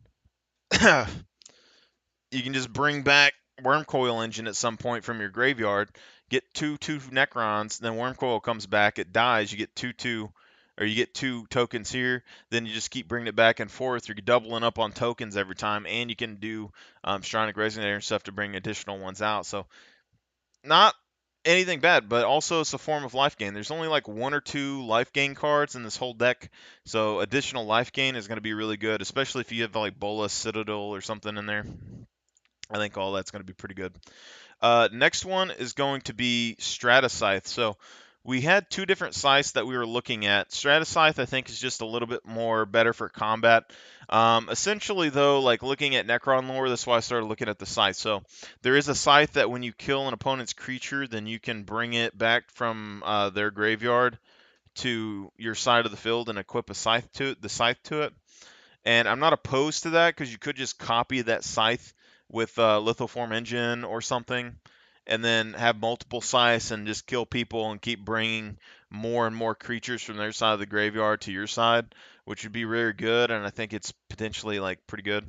you can just bring back Wormcoil Engine at some point from your graveyard, get two Necrons, then Wormcoil comes back, it dies, you get two, or you get 2 tokens here, then you just keep bringing it back and forth. You're doubling up on tokens every time, and you can do Stronic Resonator and stuff to bring additional ones out. So not anything bad, but also it's a form of life gain. There's only like 1 or 2 life gain cards in this whole deck, so additional life gain is going to be really good, especially if you have like Bolas Citadel or something in there. I think all that's going to be pretty good. Next one is going to be Stratascythe. So we had 2 different scythes that we were looking at. Stratascythe, I think, is just a little bit more better for combat. Essentially, though, like looking at Necron lore, that's why I started looking at the scythe. So there is a scythe that when you kill an opponent's creature, then you can bring it back from their graveyard to your side of the field and equip the scythe to it. And I'm not opposed to that because you could just copy that scythe with Lithoform Engine or something, and then have multiple scythes and just kill people and keep bringing more and more creatures from their side of the graveyard to your side, which would be very good. And I think it's potentially like pretty good.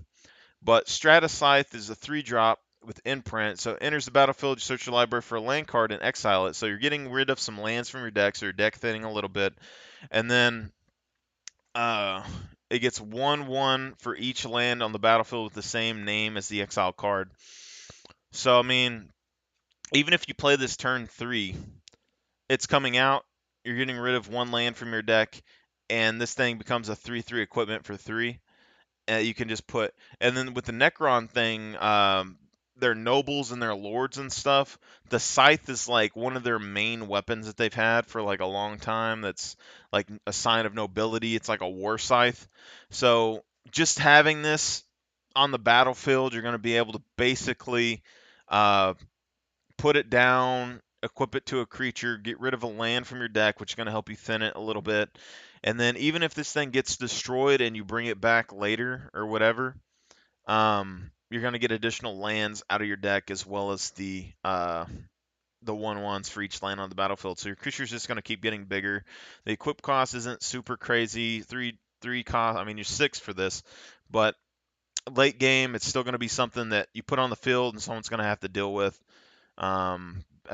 But Stratascythe is a 3-drop with imprint, so it enters the battlefield. You search your library for a land card and exile it. So you're getting rid of some lands from your deck, so your deck thinning a little bit, and then uh, it gets 1/1 for each land on the battlefield with the same name as the exile card. So, I mean, even if you play this turn 3, it's coming out, you're getting rid of 1 land from your deck, and this thing becomes a 3/3 equipment for 3. You can just put, and then with the Necron thing, their nobles and their lords and stuff, the scythe is like one of their main weapons that they've had for like a long time. That's like a sign of nobility. It's like a war scythe. So just having this on the battlefield, you're going to be able to basically uh, put it down, equip it to a creature, get rid of a land from your deck, which is going to help you thin it a little bit. And then even if this thing gets destroyed and you bring it back later or whatever, you're going to get additional lands out of your deck as well as the 1/1s for each land on the battlefield. So your creature's just going to keep getting bigger. The equip cost isn't super crazy. Three cost. I mean, you're 6 for this, but late game, it's still going to be something that you put on the field and someone's going to have to deal with. I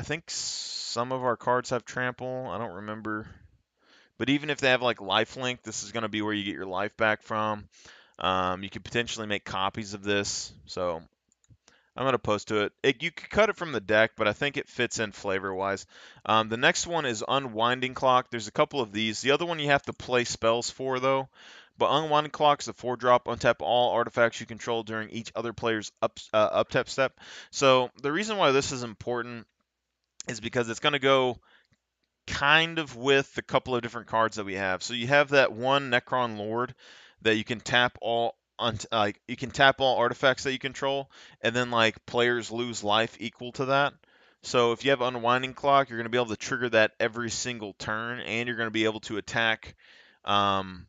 think some of our cards have trample. I don't remember. But even if they have like lifelink, this is going to be where you get your life back from. You could potentially make copies of this. So I'm going to post to it. You could cut it from the deck, but I think it fits in flavor-wise. The next one is Unwinding Clock. There's a couple of these. The other one you have to play spells for, though. But Unwinding Clock is a 4-drop. Untap all artifacts you control during each other player's up tap step. So the reason why this is important is because it's going to go kind of with a couple of different cards that we have. So you have that one Necron Lord that you can tap all like you can tap all artifacts that you control, and then like players lose life equal to that. So if you have Unwinding Clock, you're going to be able to trigger that every single turn, and you're going to be able to attack. Um,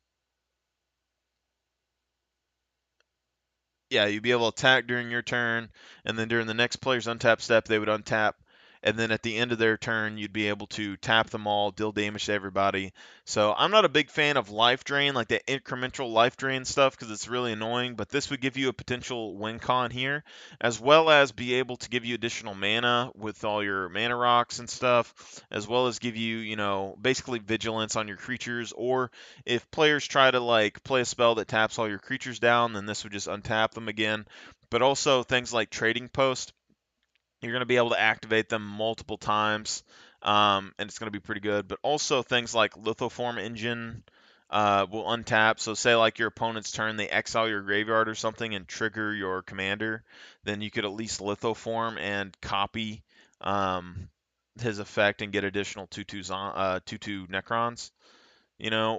yeah, you'd be able to attack during your turn, and then during the next player's untap step, they would untap, and then at the end of their turn, you'd be able to tap them all, deal damage to everybody. So I'm not a big fan of life drain, like that incremental life drain stuff, because it's really annoying. But this would give you a potential win con here, as well as be able to give you additional mana with all your mana rocks and stuff, as well as give you, basically vigilance on your creatures, or if players try to like play a spell that taps all your creatures down, then this would just untap them again. But also things like Trading Post, you're going to be able to activate them multiple times, and it's going to be pretty good. But also things like Lithoform Engine will untap. So say like your opponent's turn, they exile your graveyard or something and trigger your commander, then you could at least Lithoform and copy his effect and get additional 2/2 Necrons.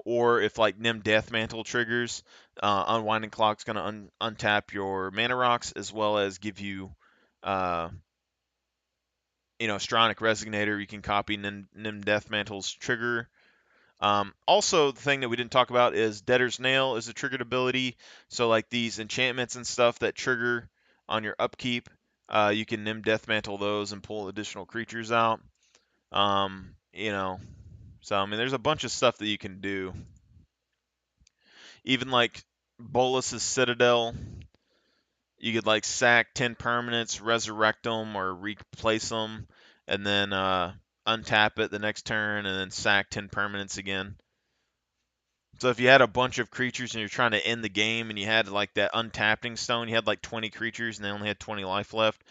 Or if like Nim Deathmantle triggers, Unwinding Clock's going to untap your mana rocks as well as give you, uh, Stronic Resonator. You can copy Nim Deathmantle's trigger. Also, the thing that we didn't talk about is Debtor's Nail is a triggered ability. So like these enchantments and stuff that trigger on your upkeep, you can Nim Deathmantle those and pull additional creatures out. Um, you know, so I mean, there's a bunch of stuff that you can do. Even like Bolus's Citadel, you could like sack 10 permanents, resurrect them or replace them, and then untap it the next turn and then sack 10 permanents again. So if you had a bunch of creatures and you're trying to end the game and you had like that untapping stone, you had like 20 creatures and they only had 20 life left.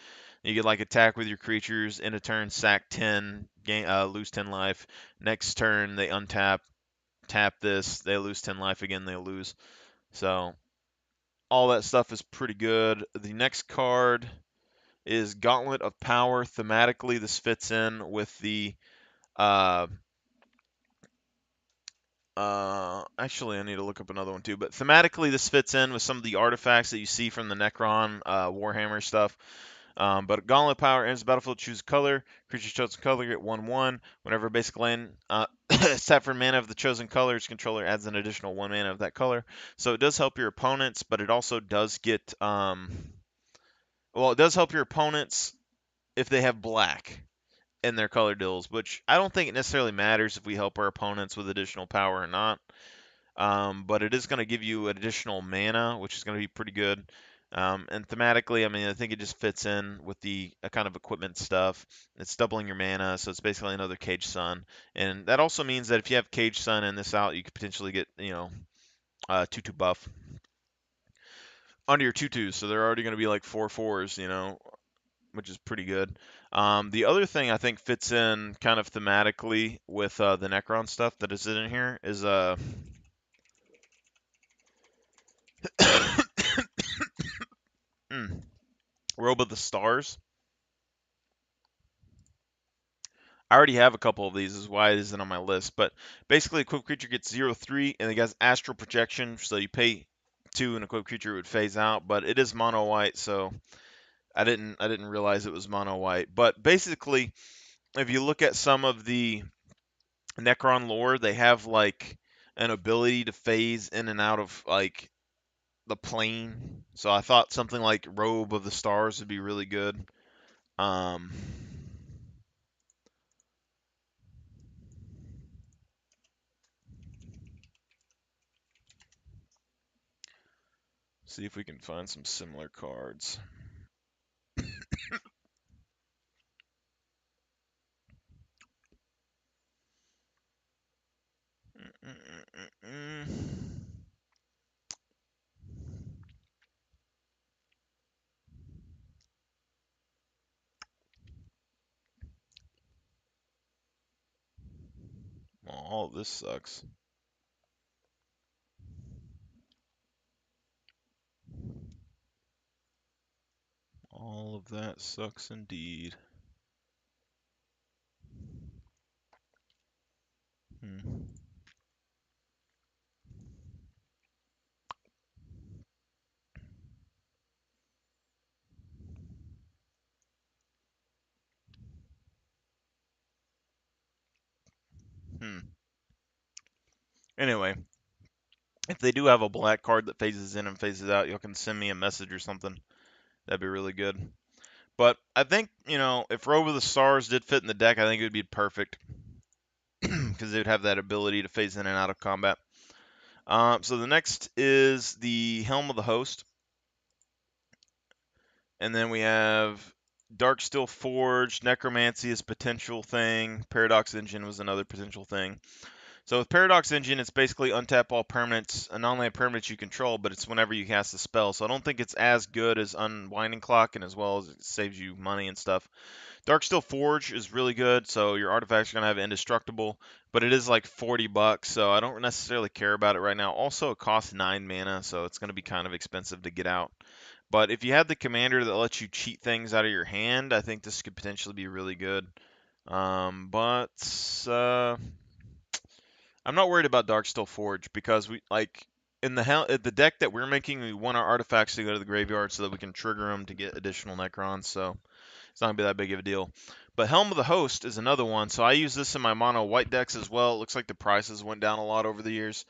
You could like attack with your creatures in a turn, sack 10, lose 10 life. Next turn they untap, tap this, they lose 10 life again, they lose. So all that stuff is pretty good. The next card is Gauntlet of Power. Thematically, this fits in with the. Uh, Actually, I need to look up another one too. But thematically, this fits in with some of the artifacts that you see from the Necron Warhammer stuff. But Gauntlet Power ends the battlefield. Choose color. Creature's chosen color get 1/1. Whenever a basic land set for mana of the chosen color, its controller adds an additional 1 mana of that color. So it does help your opponents, but it also does get. Well, it does help your opponents if they have black in their color deals, which I don't think it necessarily matters if we help our opponents with additional power or not. But it is going to give you additional mana, which is going to be pretty good. And thematically, I mean, I think it just fits in with the kind of equipment stuff. It's doubling your mana, so it's basically another Cage Sun. And that also means that if you have Cage Sun in this out, you could potentially get, 2/2 buff onto your 2/2s. So they're already going to be like 4/4s, which is pretty good. The other thing I think fits in kind of thematically with the Necron stuff that is in here is Robe of the Stars. I already have a couple of these, is why it isn't on my list. But basically, equipped creature gets 0/3, and it has astral projection, so you pay 2, and equipped creature would phase out. But it is mono white, so I didn't realize it was mono white. But basically, if you look at some of the Necron lore, they have like an ability to phase in and out of like the plane. So I thought something like Robe of the Stars would be really good. Um, See if we can find some similar cards. Well, all this sucks. that sucks indeed. Hmm. Hmm. Anyway, if they do have a black card that phases in and phases out, you can send me a message or something. That'd be really good. But I think, if Robe of the Stars did fit in the deck, I think it would be perfect because they would have that ability to phase in and out of combat. So the next is the Helm of the Host. And then we have Darksteel Forge, Necromancy is a potential thing. Paradox Engine was another potential thing. So with Paradox Engine, it's basically untap all permanents, and not only permanents you control, but it's whenever you cast a spell. So I don't think it's as good as Unwinding Clock, and as well as it saves you money and stuff. Darksteel Forge is really good, so your artifacts are gonna have indestructible, but it is like $40, so I don't necessarily care about it right now. Also, it costs 9 mana, so it's gonna be kind of expensive to get out. But if you have the commander that lets you cheat things out of your hand, I think this could potentially be really good. But I'm not worried about Darksteel Forge because we like in the deck that we're making, we want our artifacts to go to the graveyard so that we can trigger them to get additional Necrons. So it's not gonna be that big of a deal. But Helm of the Host is another one. So I use this in my mono white decks as well. It looks like the prices went down a lot over the years.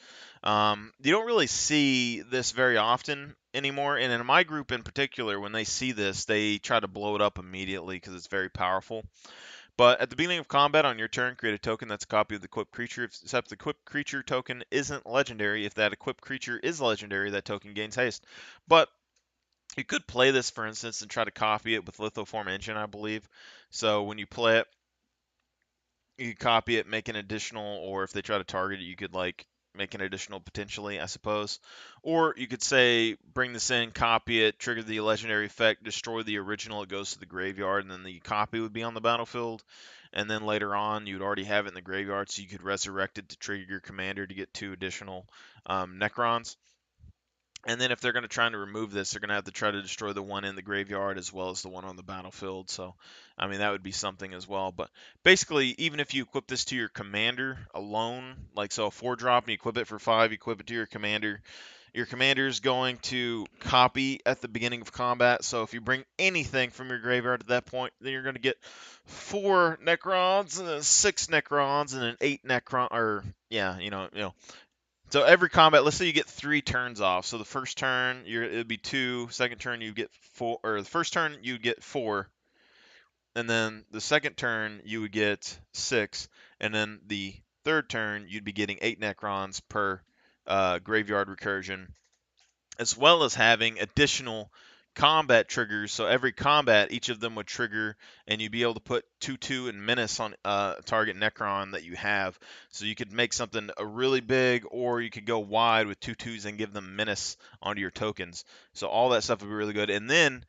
You don't really see this very often anymore. And in my group in particular, when they see this, they try to blow it up immediately because it's very powerful. But at the beginning of combat on your turn, create a token that's a copy of the equipped creature, except the equipped creature token isn't legendary. If that equipped creature is legendary, that token gains haste. But you could play this, for instance, and try to copy it with Lithoform Engine, I believe. So when you play it, you could copy it, make an additional, or if they try to target it, you could like make an additional potentially, I suppose. Or you could say, bring this in, copy it, trigger the legendary effect, destroy the original, it goes to the graveyard, and then the copy would be on the battlefield. And then later on, you'd already have it in the graveyard, so you could resurrect it to trigger your commander to get 2 additional Necrons. And then if they're going to try to remove this, they're going to have to try to destroy the one in the graveyard as well as the one on the battlefield. So, I mean, that would be something as well. But basically, even if you equip this to your commander alone, like so a 4-drop and you equip it for 5, you equip it to your commander is going to copy at the beginning of combat. So if you bring anything from your graveyard at that point, then you're going to get 4 Necrons and then 6 Necrons and an 8 Necron, or yeah, so every combat, let's say you get 3 turns off. So the first turn, it'd be 2. Second turn, you get 4. Or the first turn, you get 4. And then the second turn, you would get 6. And then the third turn, you'd be getting 8 Necrons per graveyard recursion, as well as having additional combat triggers. So every combat, each of them would trigger, and you'd be able to put 2/2 and menace on target Necron that you have. So you could make something a really big, or you could go wide with 2/2s and give them menace onto your tokens. So all that stuff would be really good. And then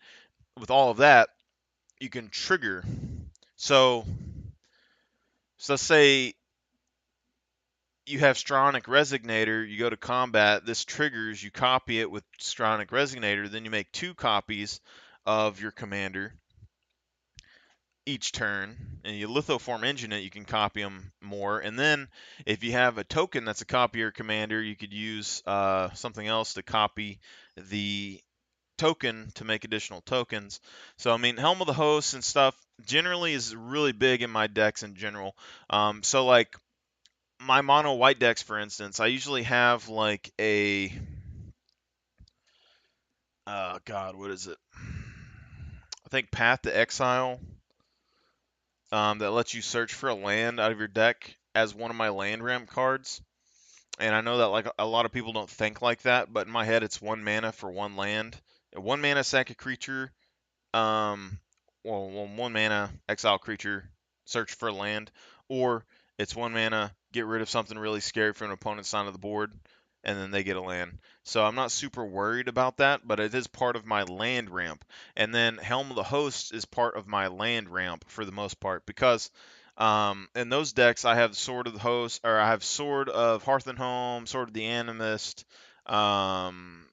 with all of that, you can trigger. So, so let's say you have Stronic Resignator, you go to combat, this triggers, you copy it with Stronic Resignator, then you make 2 copies of your commander each turn, and you Lithoform Engine it, you can copy them more. And then if you have a token that's a copy of your commander, you could use something else to copy the token to make additional tokens. So I mean, Helm of the Host and stuff generally is really big in my decks in general. So like my mono white decks, for instance, I usually have like a God, what is it? I think Path to Exile, that lets you search for a land out of your deck as one of my land ramp cards. And I know that like a lot of people don't think like that, but in my head, it's 1 mana for 1 land. 1 mana sack a creature, um, 1 mana exile creature, search for land, or it's 1 mana get rid of something really scary from an opponent's side of the board, and then they get a land. So I'm not super worried about that, but it is part of my land ramp. And then Helm of the Host is part of my land ramp for the most part because in those decks I have Sword of the Host, or I have Sword of Hearth and Home, Sword of the Animist, um,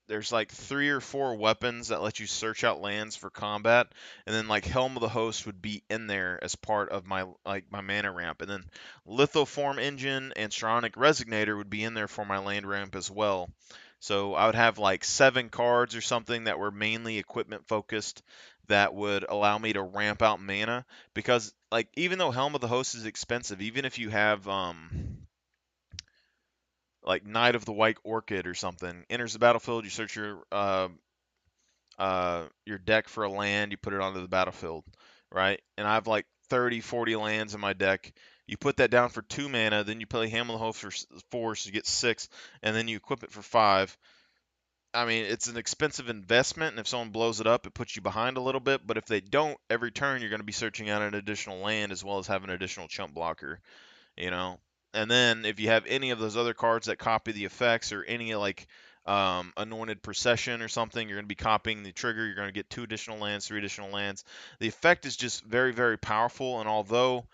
there's like 3 or 4 weapons that let you search out lands for combat, and then like Helm of the Host would be in there as part of my mana ramp, and then Lithoform Engine and Stronic Resignator would be in there for my land ramp as well. So I would have like 7 cards or something that were mainly equipment focused that would allow me to ramp out mana, because like even though Helm of the Host is expensive, even if you have like Knight of the White Orchid or something, enters the battlefield, you search your deck for a land, you put it onto the battlefield, right? And I have like 30, 40 lands in my deck. You put that down for 2 mana, then you play Helm of the Host for 4, so you get 6, and then you equip it for 5. I mean, it's an expensive investment, and if someone blows it up, it puts you behind a little bit. But if they don't, every turn you're going to be searching out an additional land as well as have an additional chump blocker, you know. And then if you have any of those other cards that copy the effects, or any like anointed procession or something, you're going to be copying the trigger. You're going to get 2 additional lands, 3 additional lands. The effect is just very, very powerful, and although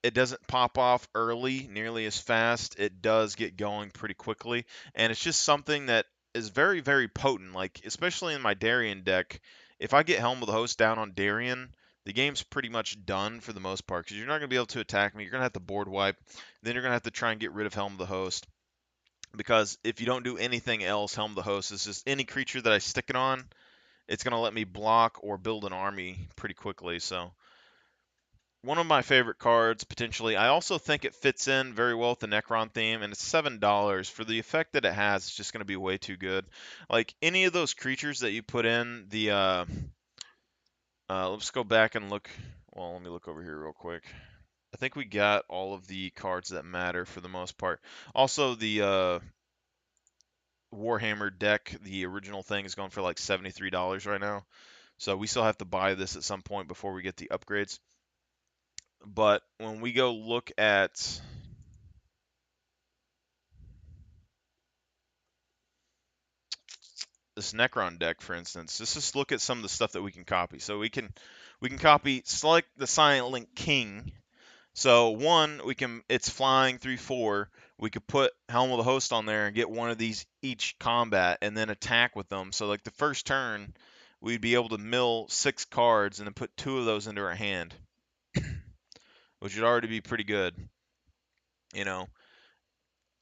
it doesn't pop off early nearly as fast, it does get going pretty quickly, and it's just something that is very, very potent. Like especially in my Darien deck, if I get Helm of the Host down on Darien, the game's pretty much done for the most part, because you're not going to be able to attack me. You're going to have to board wipe, then you're going to have to try and get rid of Helm of the Host, because if you don't do anything else, Helm of the Host is just any creature that I stick it on, it's going to let me block or build an army pretty quickly. So one of my favorite cards potentially. I also think it fits in very well with the Necron theme, and it's $7 for the effect that it has. It's just going to be way too good. Like any of those creatures that you put in the let's go back and look. Well, let me look over here real quick. I think we got all of the cards that matter for the most part. Also, the Warhammer deck, the original thing, is going for like $73 right now. So we still have to buy this at some point before we get the upgrades. But when we go look at this Necron deck, for instance, let's just look at some of the stuff that we can copy. So we can copy, select the Silent King. So one, it's flying 3/4. We could put Helm of the Host on there and get one of these each combat, and then attack with them. So like the first turn, we'd be able to mill 6 cards and then put 2 of those into our hand, which would already be pretty good, you know.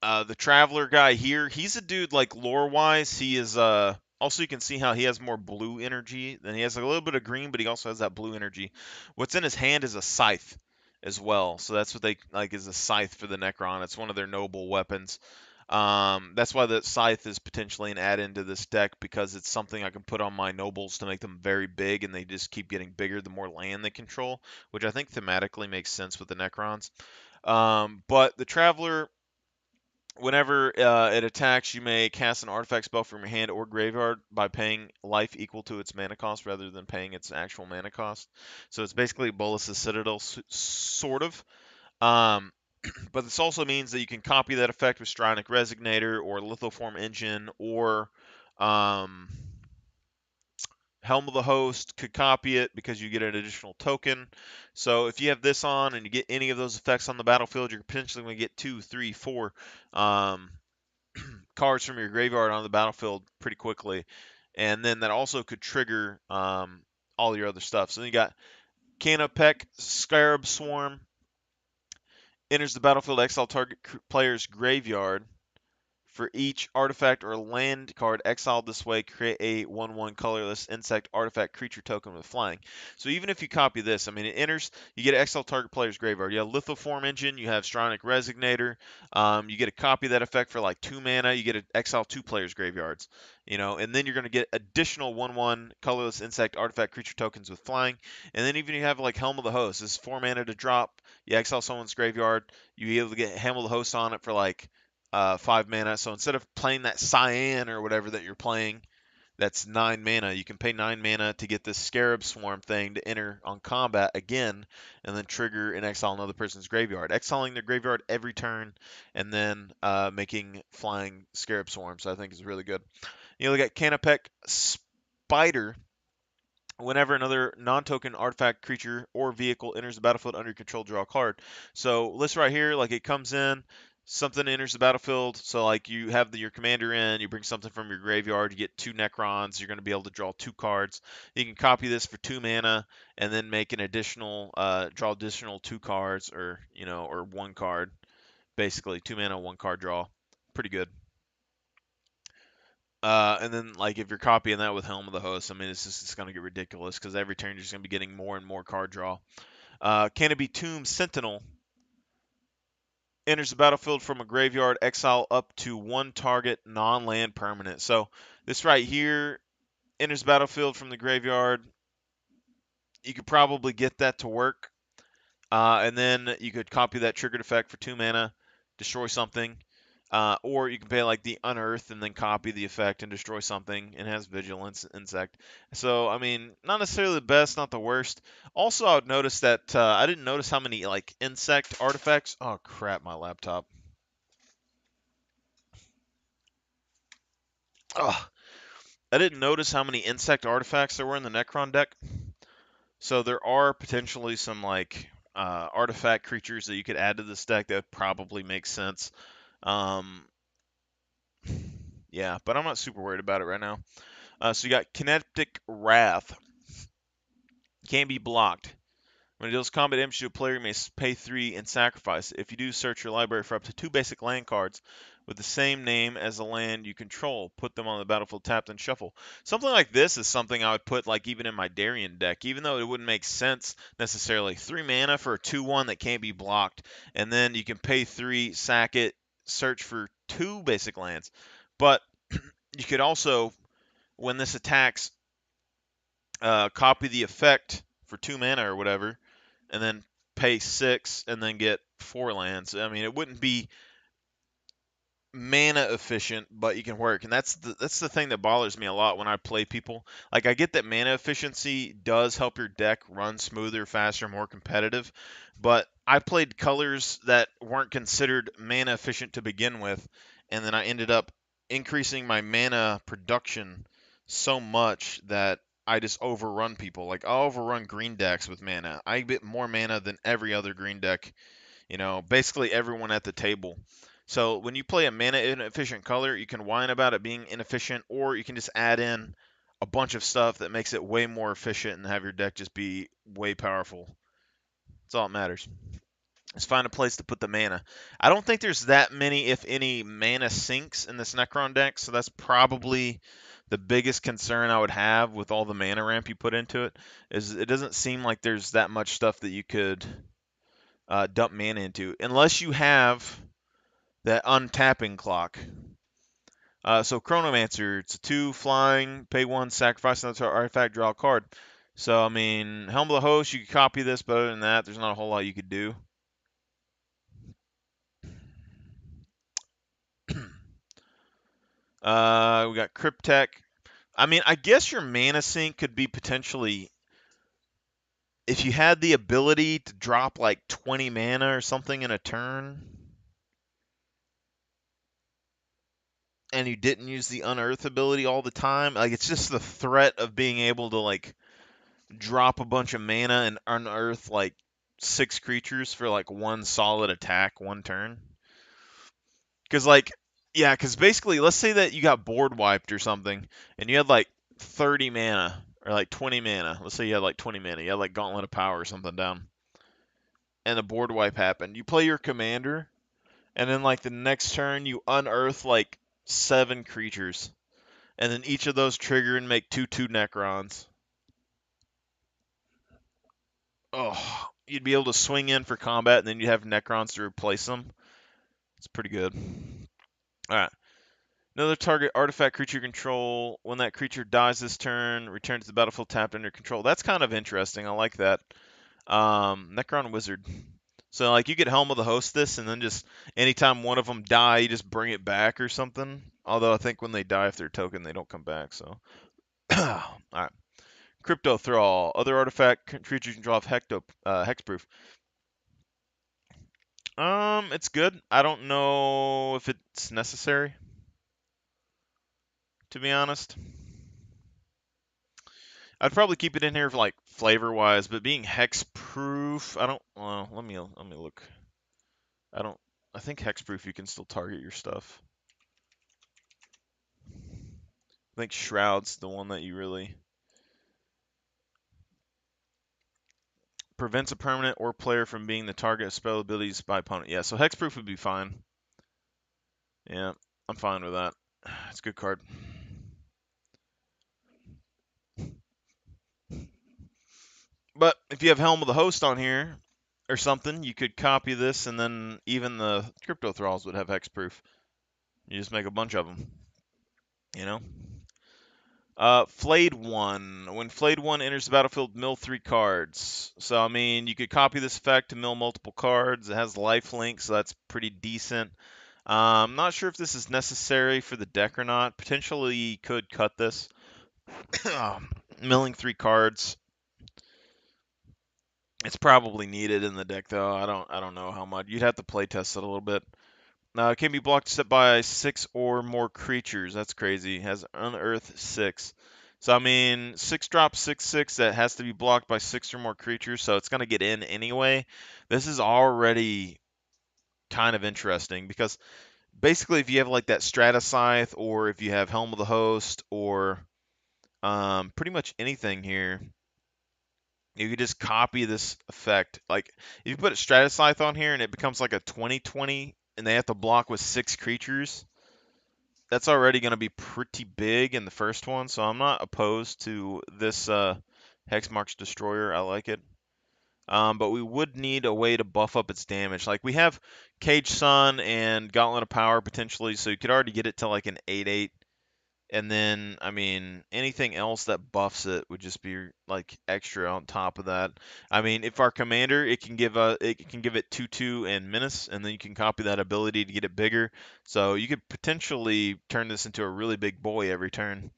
The Traveler guy here, he's a dude like lore wise. He is also, you can see how he has more blue energy than he has, like a little bit of green, but he also has that blue energy. What's in his hand is a scythe as well. So that's what they like, is a scythe for the Necron. It's one of their noble weapons. That's why the scythe is potentially an add-in to this deck, because it's something I can put on my nobles to make them very big, and they just keep getting bigger the more land they control, which I think thematically makes sense with the Necrons. But the Traveler, whenever it attacks, you may cast an artifact spell from your hand or graveyard by paying life equal to its mana cost rather than paying its actual mana cost. So it's basically Bolas' Citadel, sort of. Um, but this also means that you can copy that effect with Stronic Resignator or Lithoform Engine, or um, Helm of the Host could copy it because you get an additional token. So if you have this on and you get any of those effects on the battlefield, you're potentially going to get 2, 3, 4 um, cards from your graveyard on the battlefield pretty quickly. And then that also could trigger all your other stuff. So then you got Canopek, Scarab Swarm, enters the battlefield, exile target player's graveyard. For each artifact or land card exiled this way, create a 1/1 colorless insect artifact creature token with flying. So even if you copy this, I mean, it enters, you get to exile target player's graveyard. You have Lithoform Engine, you have Stronic Resignator. You get to copy that effect for like 2 mana. You get to exile 2 players' graveyards, and then you're going to get additional 1/1 colorless insect artifact creature tokens with flying. And then even you have like Helm of the Host. This is 4 mana to drop. You exile someone's graveyard. You be able to get Helm of the Host on it for like 5 mana. So instead of playing that Cyan or whatever that you're playing, that's 9 mana. You can pay 9 mana to get this Scarab Swarm thing to enter on combat again, and then trigger and exile another person's graveyard. Exiling their graveyard every turn, and then making flying Scarab Swarms, I think is really good. You look at Canopek Spider. Whenever another non-token artifact, creature, or vehicle enters the battlefield under your control, draw a card. So this right here, like it comes in, something enters the battlefield. So like you have your commander in, you bring something from your graveyard, you get 2 Necrons, you're going to be able to draw 2 cards. You can copy this for 2 mana and then make an additional draw additional 2 cards, or or 1 card, basically 2 mana, 1 card draw. Pretty good. And then like if you're copying that with Helm of the Host, I mean it's going to get ridiculous because every turn you're just going to be getting more and more card draw. Canopy Tomb Sentinel enters the battlefield from a graveyard, exile up to 1 target non-land permanent. So this right here enters the battlefield from the graveyard. You could probably get that to work, and then you could copy that triggered effect for 2 mana, destroy something, or you can pay like the Unearth and then copy the effect and destroy something. It has Vigilance, Insect. So I mean, not necessarily the best, not the worst. Also, I would notice that I didn't notice how many like insect artifacts. Oh crap, my laptop. Oh, I didn't notice how many insect artifacts there were in the Necron deck. So there are potentially some like artifact creatures that you could add to this deck that would probably make sense. Um, yeah, but I'm not super worried about it right now. So you got Kinetic Wrath. Can be blocked. When it deals combat damage to a player, you may pay 3 and sacrifice. If you do, search your library for up to 2 basic land cards with the same name as the land you control. Put them on the battlefield tapped and shuffle. Something like this is something I would put like even in my Darien deck, even though it wouldn't make sense necessarily. 3 mana for a 2/1 that can't be blocked, and then you can pay 3, sack it, search for 2 basic lands. But you could also, when this attacks, copy the effect for 2 mana or whatever, and then pay 6 and then get 4 lands. I mean, it wouldn't be mana efficient, but you can work. And that's the thing that bothers me a lot when I play people. Like I get that mana efficiency does help your deck run smoother, faster, more competitive, but I played colors that weren't considered mana efficient to begin with, and then I ended up increasing my mana production so much that I just overrun people. Like I'll overrun green decks with mana. I get more mana than every other green deck, basically everyone at the table. So when you play a mana inefficient color, you can whine about it being inefficient, or you can just add in a bunch of stuff that makes it way more efficient and have your deck just be way powerful. That's all that matters. Just find a place to put the mana. I don't think there's that many, if any, mana sinks in this Necron deck, so that's probably the biggest concern I would have with all the mana ramp you put into it. Is it doesn't seem like there's that much stuff that you could dump mana into, unless you have that untapping clock. So Chronomancer, it's a 2 flying, pay 1, sacrifice another artifact, draw a card. So I mean, Helm of the Host, you could copy this, but other than that, there's not a whole lot you could do. We got Cryptek. I mean, I guess your mana sink could be potentially, if you had the ability to drop like 20 mana or something in a turn, and you didn't use the Unearth ability all the time. Like it's just the threat of being able to like drop a bunch of mana and unearth like 6 creatures for like 1 solid attack 1 turn. Because like, yeah, because basically, let's say that you got board wiped or something, and you had like 30 mana or like 20 mana. Let's say you had like 20 mana. You had like Gauntlet of Power or something down, and the board wipe happened. You play your commander, and then like the next turn you unearth like 7 creatures, and then each of those trigger and make 2/2 Necrons. Oh, you'd be able to swing in for combat, and then you'd have Necrons to replace them. It's pretty good. All right. Another target artifact creature control. When that creature dies this turn, return to the battlefield tapped under control. That's kind of interesting. I like that. Necron Wizard. So like you get Helm of the Host this, and then just anytime one of them die, you just bring it back or something. Although I think when they die, if they're token, they don't come back. So, all right. Crypto Thrall. Other artifact creatures can draw off hexproof. It's good. I don't know if it's necessary, to be honest. I'd probably keep it in here for like flavor wise, but being hex proof, I don't. Well, let me look. I don't. I think hexproof you can still target your stuff. I think Shroud's the one that you really prevents a permanent or player from being the target of spell abilities by opponent. Yeah, so hexproof would be fine. Yeah, I'm fine with that. It's a good card. But if you have Helm of the Host on here or something, you could copy this, and then even the Crypto Thralls would have hexproof. You just make a bunch of them, you know? Flayed 1. When Flayed 1 enters the battlefield, mill 3 cards. So, I mean, you could copy this effect to mill multiple cards. It has lifelink, so that's pretty decent. I'm not sure if this is necessary for the deck or not. Potentially could cut this. Milling 3 cards. It's probably needed in the deck, though. I don't know how much. You'd have to play test it a little bit. It can be blocked by 6 or more creatures. That's crazy. It has Unearth 6. So, I mean, 6 drop 6/6 that has to be blocked by 6 or more creatures, so it's going to get in anyway. This is already kind of interesting because basically if you have like that Strata Scythe or if you have Helm of the Host or pretty much anything here, you could just copy this effect. Like, if you put a Strata Scythe on here and it becomes like a 20/20 and they have to block with 6 creatures, that's already going to be pretty big in the first one, so I'm not opposed to this Hexmark's Destroyer. I like it. But we would need a way to buff up its damage. Like, we have Cage Sun and Gauntlet of Power potentially, so you could already get it to like an 8/8. And then, I mean, anything else that buffs it would just be like extra on top of that. I mean, if our commander, it can give it 2/2 and menace, and then you can copy that ability to get it bigger. So you could potentially turn this into a really big boy every turn.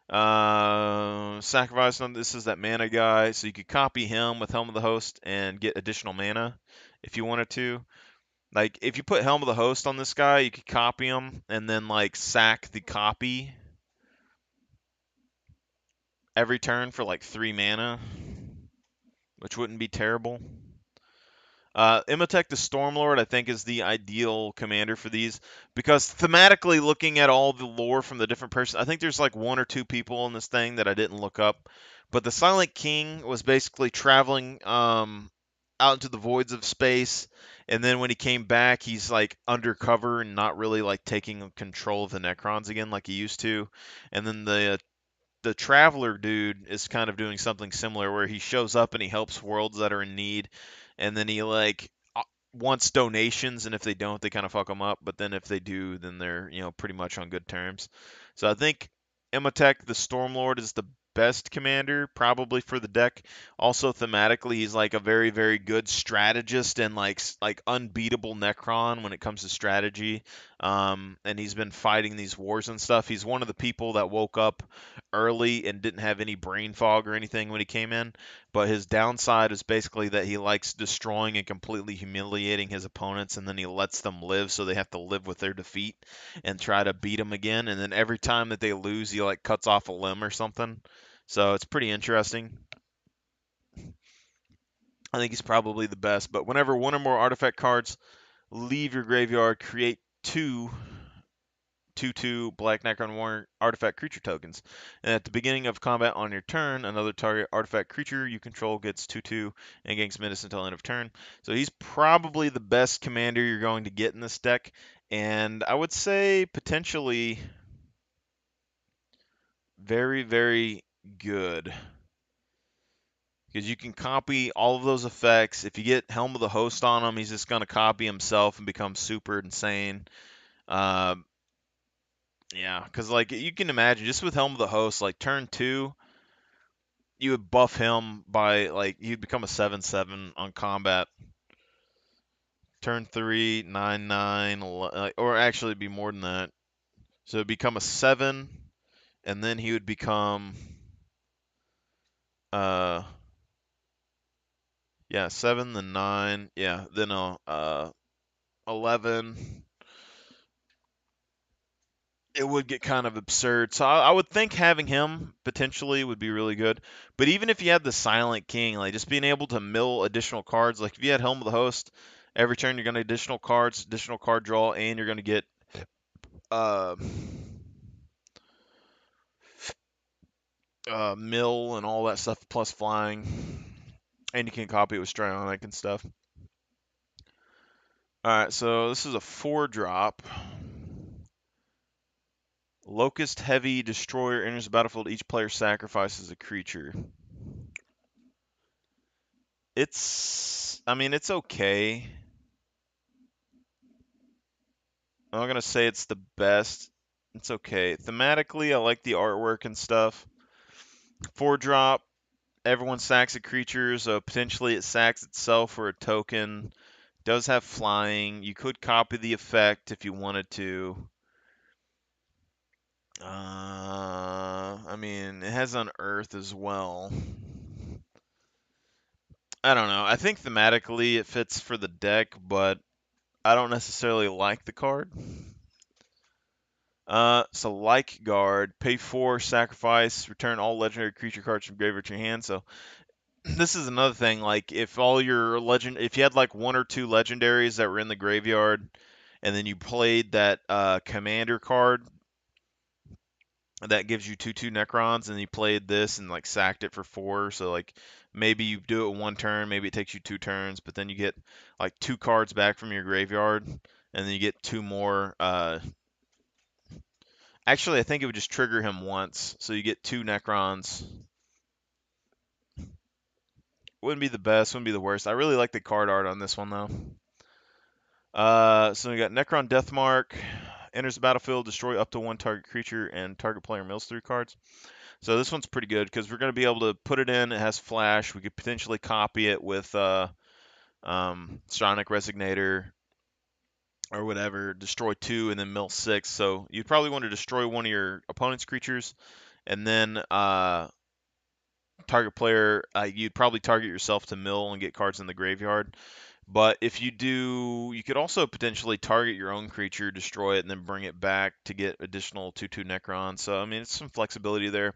Sacrifice on this is that mana guy, so you could copy him with Helm of the Host and get additional mana if you wanted to. Like, if you put Helm of the Host on this guy, you could copy him and then like sack the copy every turn for like 3 mana, which wouldn't be terrible. Imhotep the Stormlord, I think, is the ideal commander for these because thematically, looking at all the lore from the different persons, I think there's like 1 or 2 people in this thing that I didn't look up. But the Silent King was basically traveling out into the voids of space, and then when he came back, he's like undercover and not really like taking control of the Necrons again like he used to. And then the traveler dude is kind of doing something similar where he shows up and he helps worlds that are in need, and then he like wants donations, and if they don't, they kind of fuck them up, but then if they do, then they're, pretty much on good terms. So I think Imhotep the Stormlord is the best commander probably for the deck. Also thematically, he's like a very very good strategist and like unbeatable Necron when it comes to strategy. And he's been fighting these wars and stuff. He's one of the people that woke up early and didn't have any brain fog or anything when he came in. But his downside is basically that he likes destroying and completely humiliating his opponents, and then he lets them live, so they have to live with their defeat and try to beat him again. And then every time that they lose, he like cuts off a limb or something. So it's pretty interesting. I think he's probably the best. But whenever 1 or more artifact cards leave your graveyard, create 2/2 Black Necron Warrior artifact creature tokens. And at the beginning of combat on your turn, another target artifact creature you control gets 2/2 and gains menace until end of turn. So he's probably the best commander you're going to get in this deck. And I would say potentially very, very good. Because you can copy all of those effects. If you get Helm of the Host on him, he's just going to copy himself and become super insane. Uh, Yeah, because like you can imagine, just with Helm of the Host, like turn 2, you would buff him by like he'd become a 7/7 on combat. Turn 3, 9/9, or actually it'd be more than that. So it'd become a 7, and then he would become uh yeah 7, then 9, yeah, then 11. It would get kind of absurd. So I would think having him potentially would be really good. But even if you had the Silent King, like just being able to mill additional cards, like if you had Helm of the Host Every turn you're going to additional cards, additional card draw, and you're going to get uh, mill and all that stuff plus flying. And you can copy it with Strionic and stuff. Alright, so this is a 4-drop. Locust Heavy Destroyer enters the battlefield. Each player sacrifices a creature. I mean, it's okay. I'm not going to say it's the best. It's okay. Thematically, I like the artwork and stuff. 4-drop. Everyone sacks a creature, so potentially it sacks itself for a token. Does have flying. You could copy the effect if you wanted to. I mean, it has Unearth as well. I don't know. I think thematically it fits for the deck, but I don't necessarily like the card. So like guard, pay 4, sacrifice, return all legendary creature cards from graveyard to your hand. So this is another thing. Like if if you had like 1 or 2 legendaries that were in the graveyard, and then you played that commander card that gives you 2/2 Necrons, and you played this and like sacked it for 4. So like maybe you do it 1 turn, maybe it takes you 2 turns, but then you get like 2 cards back from your graveyard, and then you get 2 more. Actually, I think it would just trigger him once, so you get 2 Necrons. Wouldn't be the best, wouldn't be the worst. I really like the card art on this one though. So we got Necron Deathmark. Enters the battlefield, destroy up to 1 target creature, and target player mills 3 cards. So this one's pretty good because we're going to be able to put it in. It has flash. We could potentially copy it with Sonic Resignator or whatever. Destroy 2 and then mill 6. So you'd probably want to destroy one of your opponent's creatures, and then target player. You'd probably target yourself to mill and get cards in the graveyard. But if you do, you could also potentially target your own creature, destroy it, and then bring it back to get additional 2/2 Necron. So I mean, it's some flexibility there.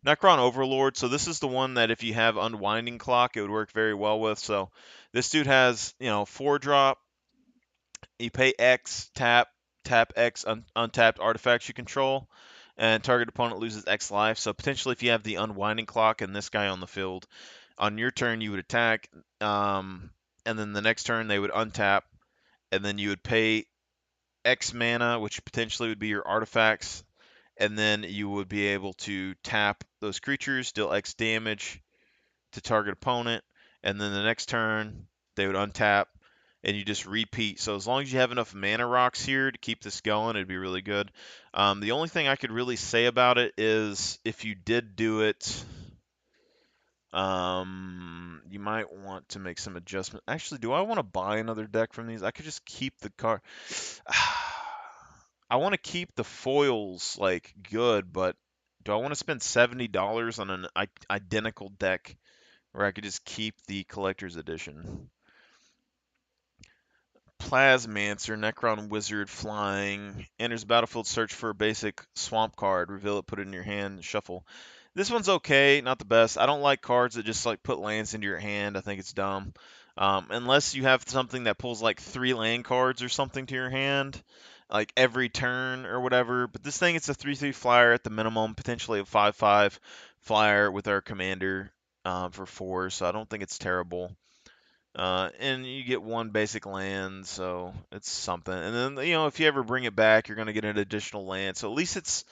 Necron Overlord. So this is the one that if you have Unwinding Clock, it would work very well with. So this dude has, 4-drop. You pay X, tap X, untapped artifacts you control, and target opponent loses X life. So potentially, if you have the Unwinding Clock and this guy on the field, on your turn you would attack, and then the next turn they would untap, and then you would pay X mana, which potentially would be your artifacts, and then you would be able to tap those creatures, deal X damage to target opponent, and then the next turn they would untap, and you just repeat. So as long as you have enough mana rocks here to keep this going, it'd be really good. The only thing I could really say about it is if you did do it, you might want to make some adjustment. Actually, do I want to buy another deck from these? I could just keep the card. I want to keep the foils like good, but do I want to spend $70 on an identical deck where I could just keep the collector's edition? Plasmancer, Necron Wizard, flying. Enters battlefield, search for a basic swamp card, reveal it, put it in your hand, shuffle. This one's okay, not the best. I don't like cards that just like put lands into your hand. I think it's dumb. Unless you have something that pulls like 3 land cards or something to your hand, like every turn or whatever. But this thing, it's a 3/3 flyer at the minimum, potentially a 5/5 flyer with our commander for 4. So I don't think it's terrible. And you get 1 basic land, so it's something. And then, if you ever bring it back, you're going to get an additional land. So at least it's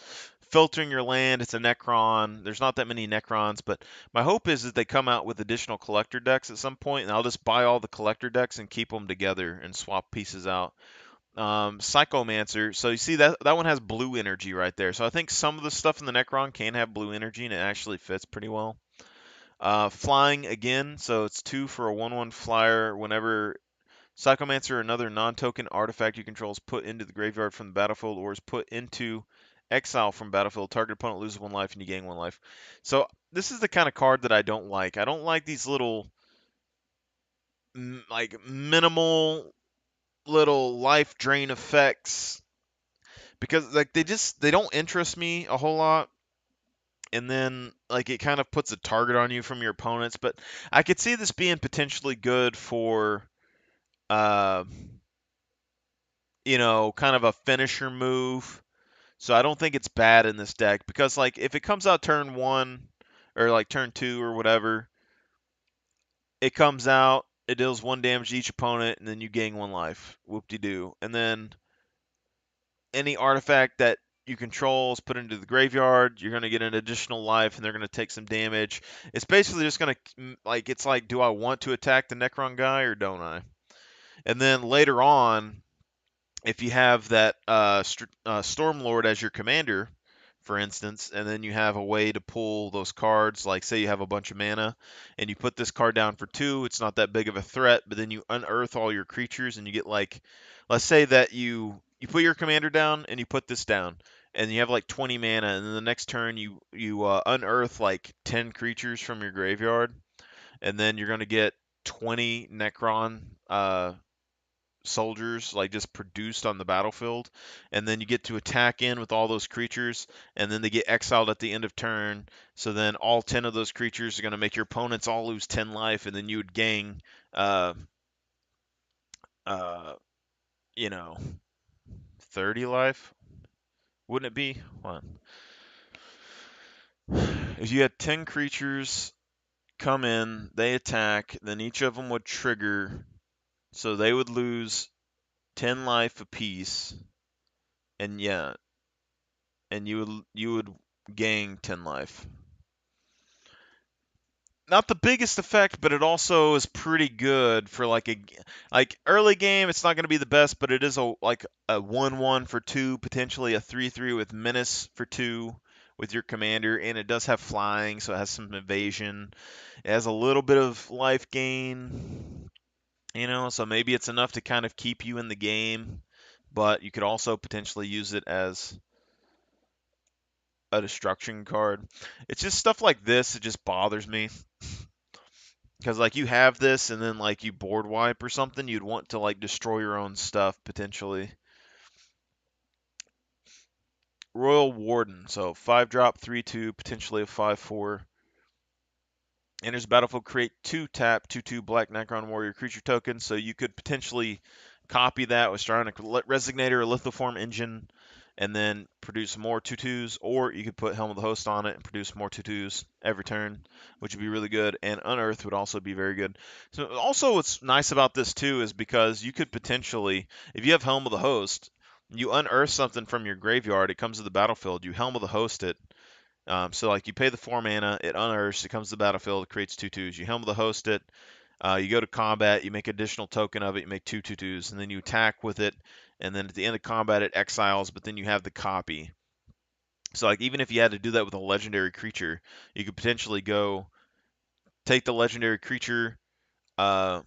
filtering your land. It's a Necron. There's not that many Necrons, but my hope is that they come out with additional collector decks at some point, and I'll just buy all the collector decks and keep them together and swap pieces out. Psychomancer. So you see that one has blue energy right there. So I think some of the stuff in the Necron can have blue energy, and it actually fits pretty well. Flying again, so it's 2 for a 1/1 flyer. Whenever Psychomancer or another non-token artifact you control is put into the graveyard from the battlefield or is put into exile from battlefield, target opponent loses 1 life and you gain 1 life. So this is the kind of card that I don't like. I don't like these little, like minimal little life drain effects because like they don't interest me a whole lot. And then like it kind of puts a target on you from your opponents. But I could see this being potentially good for uh, kind of a finisher move. So I don't think it's bad in this deck because like if it comes out turn 1 or like turn 2 or whatever, it comes out, it deals 1 damage to each opponent, and then you gain 1 life. Whoop-de-doo. And then any artifact that you control is put into the graveyard, you're going to get an additional life, and they're going to take some damage. It's basically just going to, like, it's like, do I want to attack the Necron guy or don't I? And then later on, if you have that Stormlord as your commander, for instance, and then you have a way to pull those cards, like say you have a bunch of mana, and you put this card down for 2, it's not that big of a threat, but then you unearth all your creatures, and you get like, let's say that you put your commander down, and you put this down, and you have like 20 mana, and then the next turn you unearth like 10 creatures from your graveyard, and then you're gonna get 20 Necron soldiers like just produced on the battlefield, and then you get to attack in with all those creatures, and then they get exiled at the end of turn, so then all 10 of those creatures are going to make your opponents all lose 10 life, and then you would gain uh uh you know 30 life, wouldn't it be? What, if you had 10 creatures come in, they attack, then each of them would trigger, so they would lose 10 life apiece, and yeah, and you would gain 10 life. Not the biggest effect, but it also is pretty good for like early game. It's not going to be the best, but it is a 1/1 for 2, potentially a 3/3 with menace for 2 with your commander, and it does have flying, so it has some evasion. It has a little bit of life gain, so maybe it's enough to kind of keep you in the game, but you could also potentially use it as a destruction card. It's just stuff like this. It just bothers me. Because like you have this and then like you board wipe or something, you'd want to like destroy your own stuff potentially. Royal Warden, so 5-drop, 3/2, potentially a 5/4. Enters the battlefield, create 2-tap, 2/2 Black Necron Warrior creature tokens. So you could potentially copy that with Psionic Resonator or Lithoform Engine, and then produce more 2/2s, or you could put Helm of the Host on it and produce more 2/2s every turn, which would be really good. And Unearth would also be very good. So also, what's nice about this too is because you could potentially, if you have Helm of the Host, you unearth something from your graveyard, it comes to the battlefield, you Helm of the Host it, so like you pay the 4 mana, it unearths, it comes to the battlefield, it creates 2/2s. You Helm of the Host it, you go to combat, you make additional token of it, you make 2/2s, and then you attack with it, and then at the end of combat it exiles, but then you have the copy. So like even if you had to do that with a legendary creature, you could potentially go take the legendary creature uh,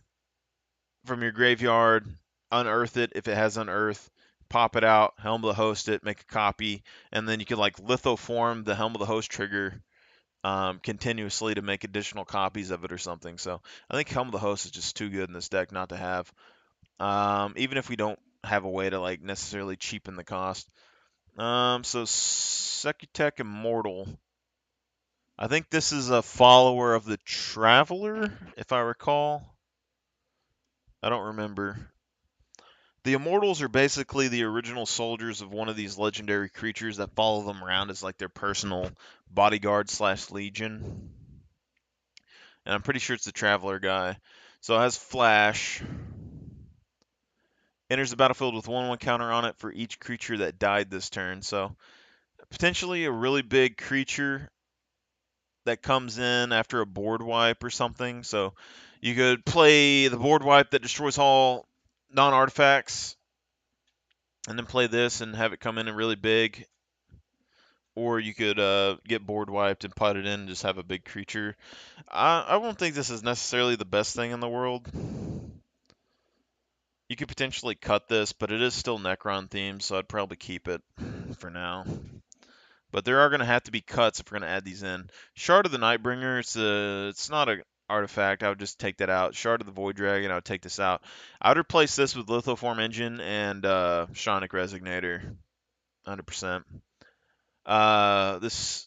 from your graveyard, unearth it if it has unearth, pop it out, Helm of the Host it, make a copy, and then you could like lithoform the Helm of the Host trigger continuously to make additional copies of it or something. So I think Helm of the Host is just too good in this deck not to have. Even if we don't have a way to like necessarily cheapen the cost. So Sekutech Immortal. I think this is a follower of the Traveler, if I recall. I don't remember. The Immortals are basically the original soldiers of one of these legendary creatures that follow them around as like their personal bodyguard slash legion. And I'm pretty sure it's the Traveler guy. So it has Flash. Enters the battlefield with 1/1 counter on it for each creature that died this turn. So potentially a really big creature that comes in after a board wipe or something. So you could play the board wipe that destroys all non-artifacts, and then play this and have it come in really big. Or you could get board wiped and put it in and just have a big creature. I won't think this is necessarily the best thing in the world. You could potentially cut this, but it is still Necron themed, so I'd probably keep it for now. But there are going to have to be cuts if we're going to add these in. Shard of the Nightbringer, it's not an artifact. I would just take that out. Shard of the Void Dragon, I would take this out. I would replace this with Lithoform Engine and Psionic Resonator, 100%. This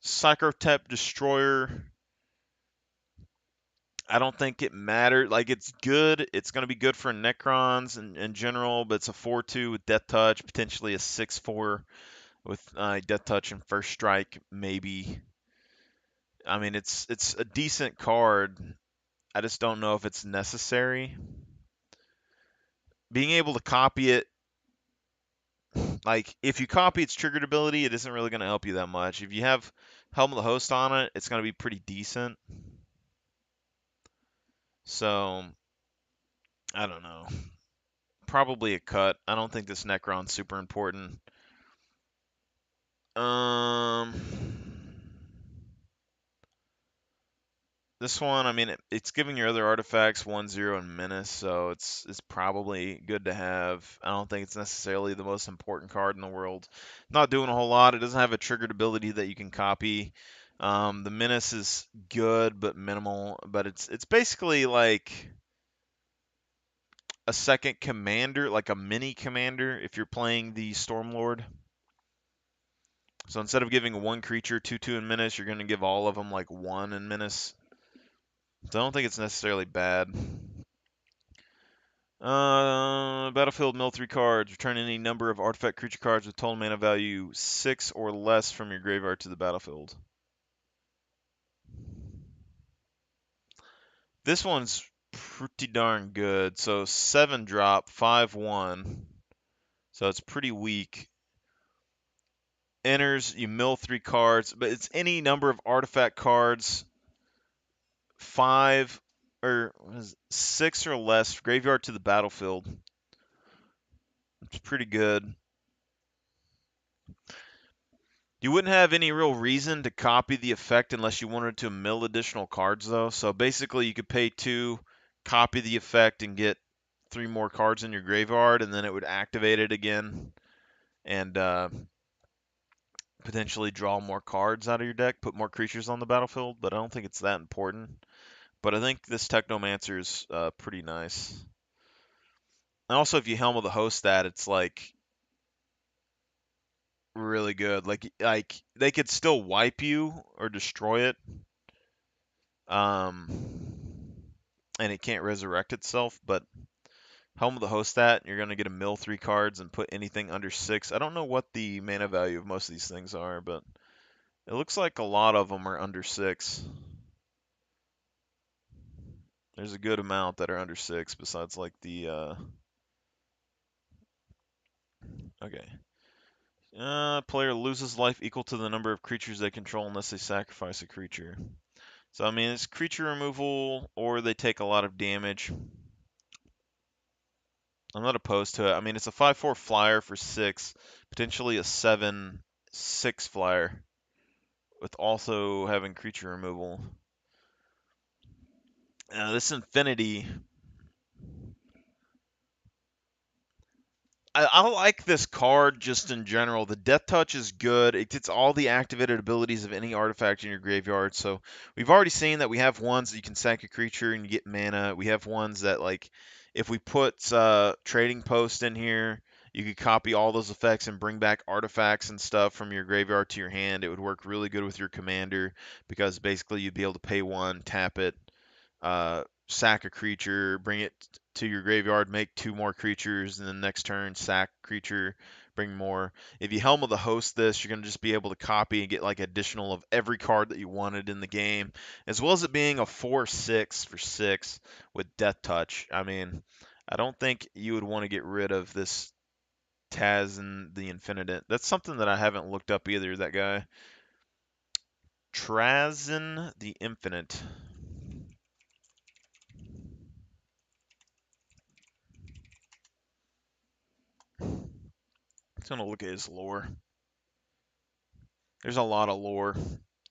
Psychotep Destroyer, I don't think it mattered. Like, it's good. It's going to be good for Necrons in general, but it's a 4/2 with Death Touch, potentially a 6/4 with Death Touch and First Strike, maybe. I mean, it's a decent card. I just don't know if it's necessary. Being able to copy it, like, if you copy its triggered ability, it isn't really going to help you that much. If you have Helm of the Host on it, it's going to be pretty decent. So, I don't know. Probably a cut. I don't think this Necron's super important. Um, this one, I mean, it's giving your other artifacts 1/0 and menace, so it's probably good to have. I don't think it's necessarily the most important card in the world. Not doing a whole lot. It doesn't have a triggered ability that you can copy. The menace is good but minimal, but it's basically like a second commander, like a mini commander if you're playing the Stormlord. So instead of giving one creature 2/2 in menace, you're going to give all of them like 1 in menace. So I don't think it's necessarily bad. Battlefield mill 3 cards. Return any number of artifact creature cards with total mana value 6 or less from your graveyard to the battlefield. This one's pretty darn good. So 7 drop, 5/1. So it's pretty weak. Enters, you mill 3 cards, but it's any number of artifact cards 5 or 6 or less graveyard to the battlefield. It's pretty good. You wouldn't have any real reason to copy the effect unless you wanted to mill additional cards, though. So basically, you could pay 2, copy the effect, and get 3 more cards in your graveyard, and then it would activate it again and potentially draw more cards out of your deck, put more creatures on the battlefield. But I don't think it's that important. But I think this Technomancer is pretty nice. And also, if you Helm of the Host that, it's like really good. Like they could still wipe you or destroy it. Um, and it can't resurrect itself, but Helm of the Host that, you're going to get a mill 3 cards and put anything under 6. I don't know what the mana value of most of these things are, but it looks like a lot of them are under 6. There's a good amount that are under 6 besides like the okay. Player loses life equal to the number of creatures they control unless they sacrifice a creature. So I mean, it's creature removal or they take a lot of damage. I'm not opposed to it. I mean, it's a 5/4 flyer for 6, potentially a 7/6 flyer with also having creature removal. This Infinity, I like this card just in general. The Death Touch is good. It gets all the activated abilities of any artifact in your graveyard. So we've already seen that we have ones that you can sack a creature and you get mana. We have ones that, like, if we put Trading Post in here, you could copy all those effects and bring back artifacts and stuff from your graveyard to your hand. It would work really good with your commander because basically you'd be able to pay 1, tap it, sack a creature, bring it to your graveyard, make 2 more creatures, and then next turn sack creature, bring more. If you Helm of the Host this, you're going to just be able to copy and get like additional of every card that you wanted in the game, as well as it being a 4/6 for 6 with Death Touch. I mean, I don't think you would want to get rid of this Taz the Infinitant. That's something that I haven't looked up either, that guy. Trazyn the Infinite. Let's gonna look at his lore. There's a lot of lore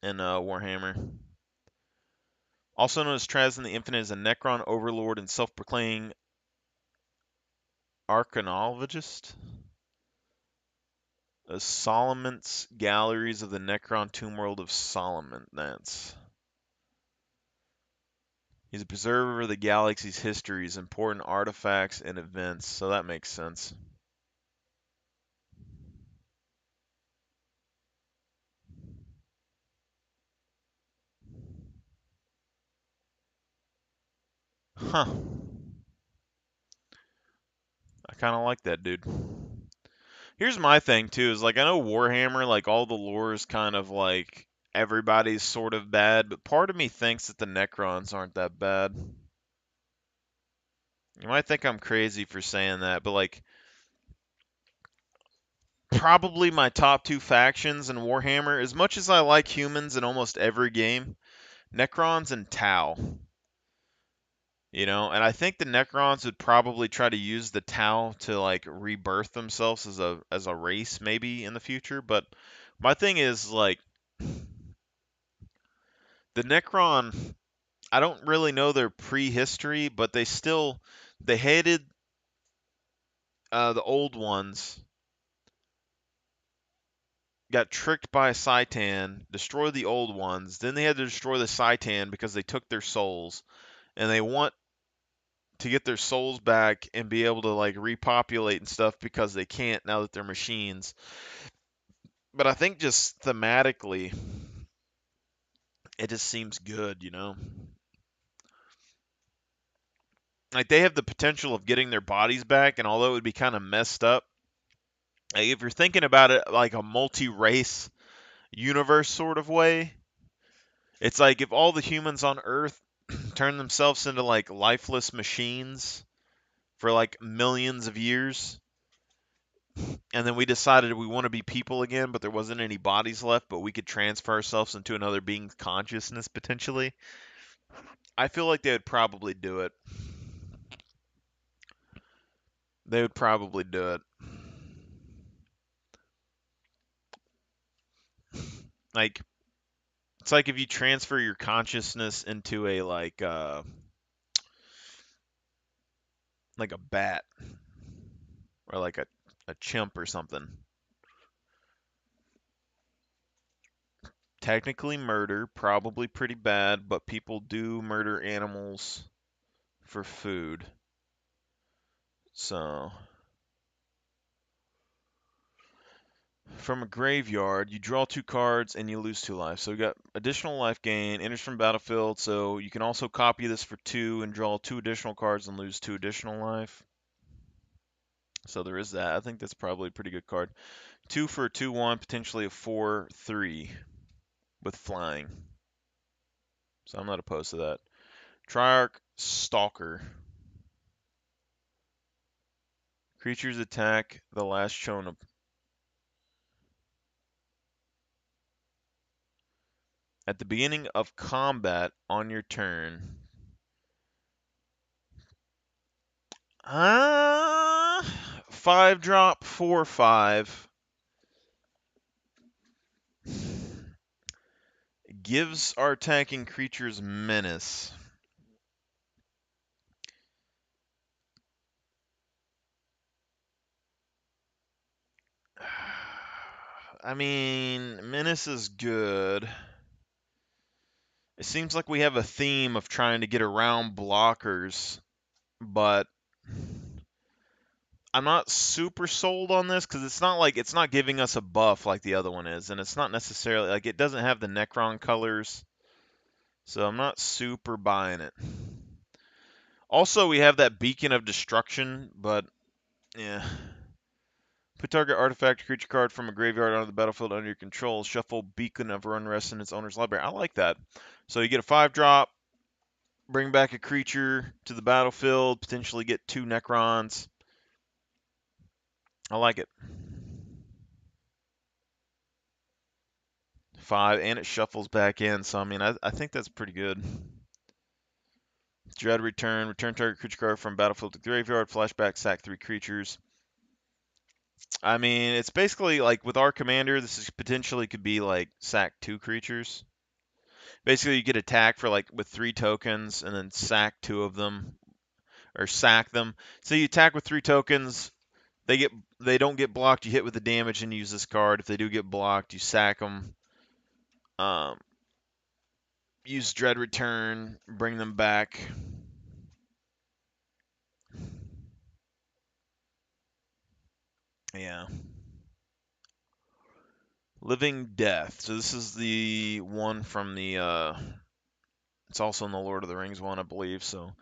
in Warhammer. Also known as Trazyn the Infinite, is a Necron overlord and self-proclaimed archaeologist. The Solomon's Galleries of the Necron Tomb World of Solomon. He's a preserver of the galaxy's histories, important artifacts, and events, so that makes sense. Huh. I kind of like that, dude. Here's my thing too, is like I know Warhammer, like all the lore is kind of like everybody's sort of bad, but part of me thinks that the Necrons aren't that bad. You might think I'm crazy for saying that, but like probably my top two factions in Warhammer, as much as I like humans in almost every game, Necrons and Tau. And I think the Necrons would probably try to use the Tau to like rebirth themselves as a race maybe in the future, but my thing is like the Necron, I don't really know their prehistory, but they hated the old ones, got tricked by Citan, destroyed the old ones, then they had to destroy the Citan because they took their souls, and they want to get their souls back and be able to like repopulate and stuff because they can't now that they're machines. But I think just thematically, it just seems good. Like they have the potential of getting their bodies back, and although it would be kind of messed up, like, if you're thinking about it like a multi-race universe sort of way, it's like if all the humans on Earth turn themselves into like lifeless machines for like millions of years, and then we decided we want to be people again, but there wasn't any bodies left, but we could transfer ourselves into another being's consciousness potentially. I feel like they would probably do it. They would probably do it. Like it's like if you transfer your consciousness into a like a bat or like a chimp or something. Technically murder, probably pretty bad, but people do murder animals for food. So, from a graveyard, you draw two cards and you lose two life. So we got additional life gain, enters from battlefield. So you can also copy this for two and draw two additional cards and lose two additional life. So there is that. I think that's probably a pretty good card. Two for a 2/1, potentially a 4/3 with flying. So I'm not opposed to that. Triarch Stalker. Creatures attack the last shown at the beginning of combat on your turn. 5-drop, 4/5. Gives our attacking creatures menace. I mean, menace is good. It seems like we have a theme of trying to get around blockers, but I'm not super sold on this because it's not giving us a buff like the other one is, and it's not necessarily like it doesn't have the Necron colors, so I'm not super buying it. Also, we have that Beacon of Destruction, but yeah. Put target artifact creature card from a graveyard onto the battlefield under your control. Shuffle Beacon of Unrest in its owner's library. I like that. So you get a 5-drop, bring back a creature to the battlefield, potentially get two Necrons. I like it. 5, and it shuffles back in, so I mean, I think that's pretty good. Dread Return. Return target creature card from battlefield to graveyard. Flashback, sack 3 creatures. I mean, it's basically like with our commander, this is potentially could be like sack 2 creatures. Basically, you get attack for like with 3 tokens and then sack 2 of them or sack them. So you attack with 3 tokens. They don't get blocked. You hit with the damage and use this card. If they do get blocked, you sack them. Um, use Dread Return, bring them back. Yeah. Living Death. So this is the one from the it's also in the Lord of the Rings one, I believe. So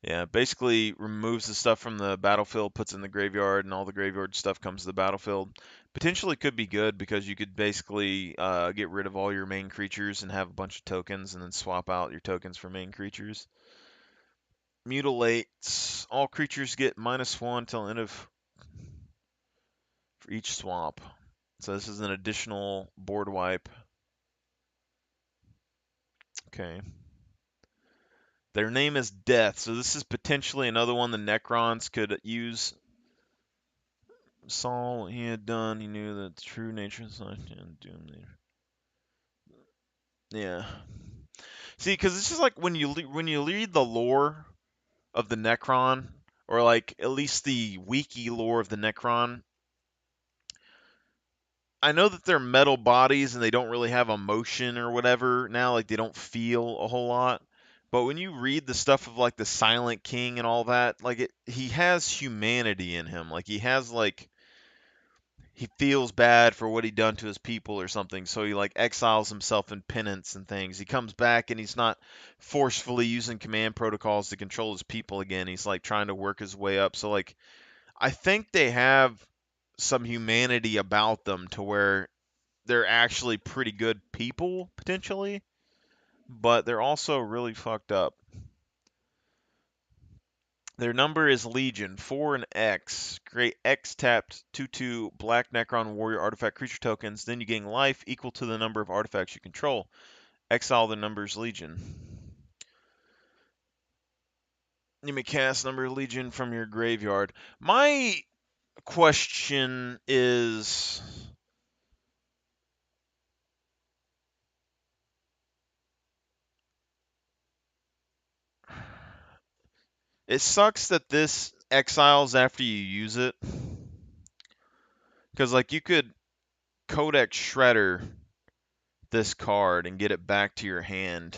Yeah, basically removes the stuff from the battlefield, puts it in the graveyard, and all the graveyard stuff comes to the battlefield. Potentially could be good because you could basically get rid of all your main creatures and have a bunch of tokens, and then swap out your tokens for main creatures. Mutilates. All creatures get -1 till end of for each swap. So this is an additional board wipe. Okay. Their name is Death, so this is potentially another one the Necrons could use. Saul, he had done, he knew that the true nature of life and doom. Yeah. See, because it's just like when you read the lore of the Necron, or like at least the wiki lore of the Necron, I know that they're metal bodies and they don't really have emotion or whatever now, like they don't feel a whole lot. But when you read the stuff of like the Silent King and all that, like he has humanity in him. Like he has like he feels bad for what he done to his people or something, so he like exiles himself in penance and things. He comes back and he's not forcefully using command protocols to control his people again. He's like trying to work his way up. So like I think they have some humanity about them to where they're actually pretty good people potentially, but they're also really fucked up. Their number is Legion, 4 and X. Create X tapped 2/2 Black Necron Warrior artifact creature tokens. Then you gain life equal to the number of artifacts you control. Exile the number's Legion. You may cast number Legion from your graveyard. My question is, it sucks that this exiles after you use it. Because, like, you could Codex Shredder this card and get it back to your hand.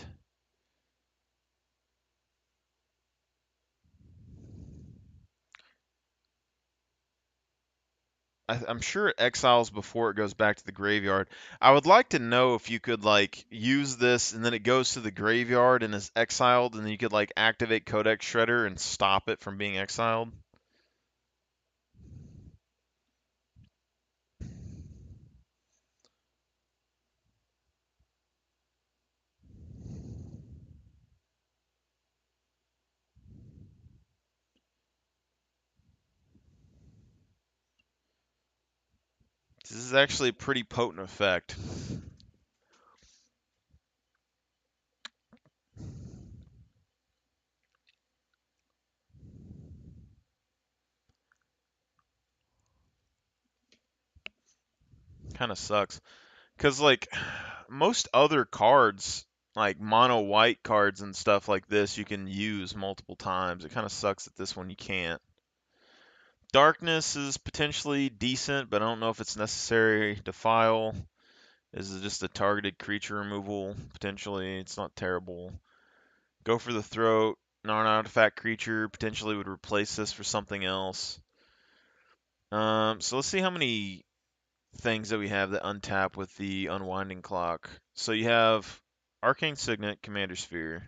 I'm sure it exiles before it goes back to the graveyard. I would like to know if you could like use this and then it goes to the graveyard and is exiled, and then you could like activate Codex Shredder and stop it from being exiled. This is actually a pretty potent effect. Kind of sucks. Because, like, most other cards, like mono white cards and stuff like this, you can use multiple times. It kind of sucks that this one you can't. Darkness is potentially decent, but I don't know if it's necessary. Defile is just a targeted creature removal, potentially. It's not terrible. Go for the throat. Non-artifact creature potentially would replace this for something else. So let's see how many things that we have that untap with the Unwinding Clock. So you have Arcane Signet, Commander Sphere.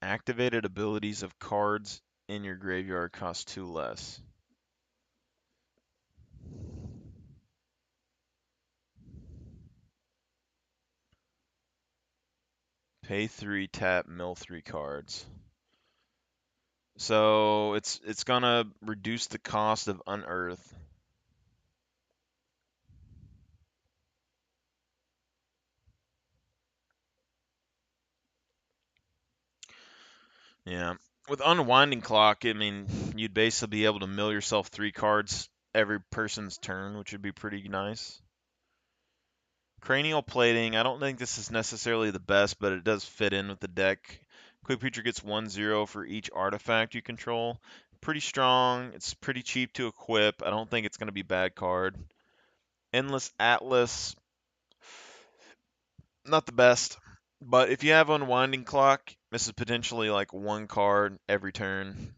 Activated abilities of cards in your graveyard cost 2 less. Pay 3, tap, mill 3 cards. So it's gonna reduce the cost of Unearth. Yeah. With Unwinding Clock, I mean, you'd basically be able to mill yourself 3 cards every person's turn, which would be pretty nice. Cranial Plating, I don't think this is necessarily the best, but it does fit in with the deck. Quick Creature gets 1/0 for each artifact you control. Pretty strong. It's pretty cheap to equip. I don't think it's going to be a bad card. Endless Atlas, not the best. But if you have Unwinding Clock, this is potentially like 1 card every turn.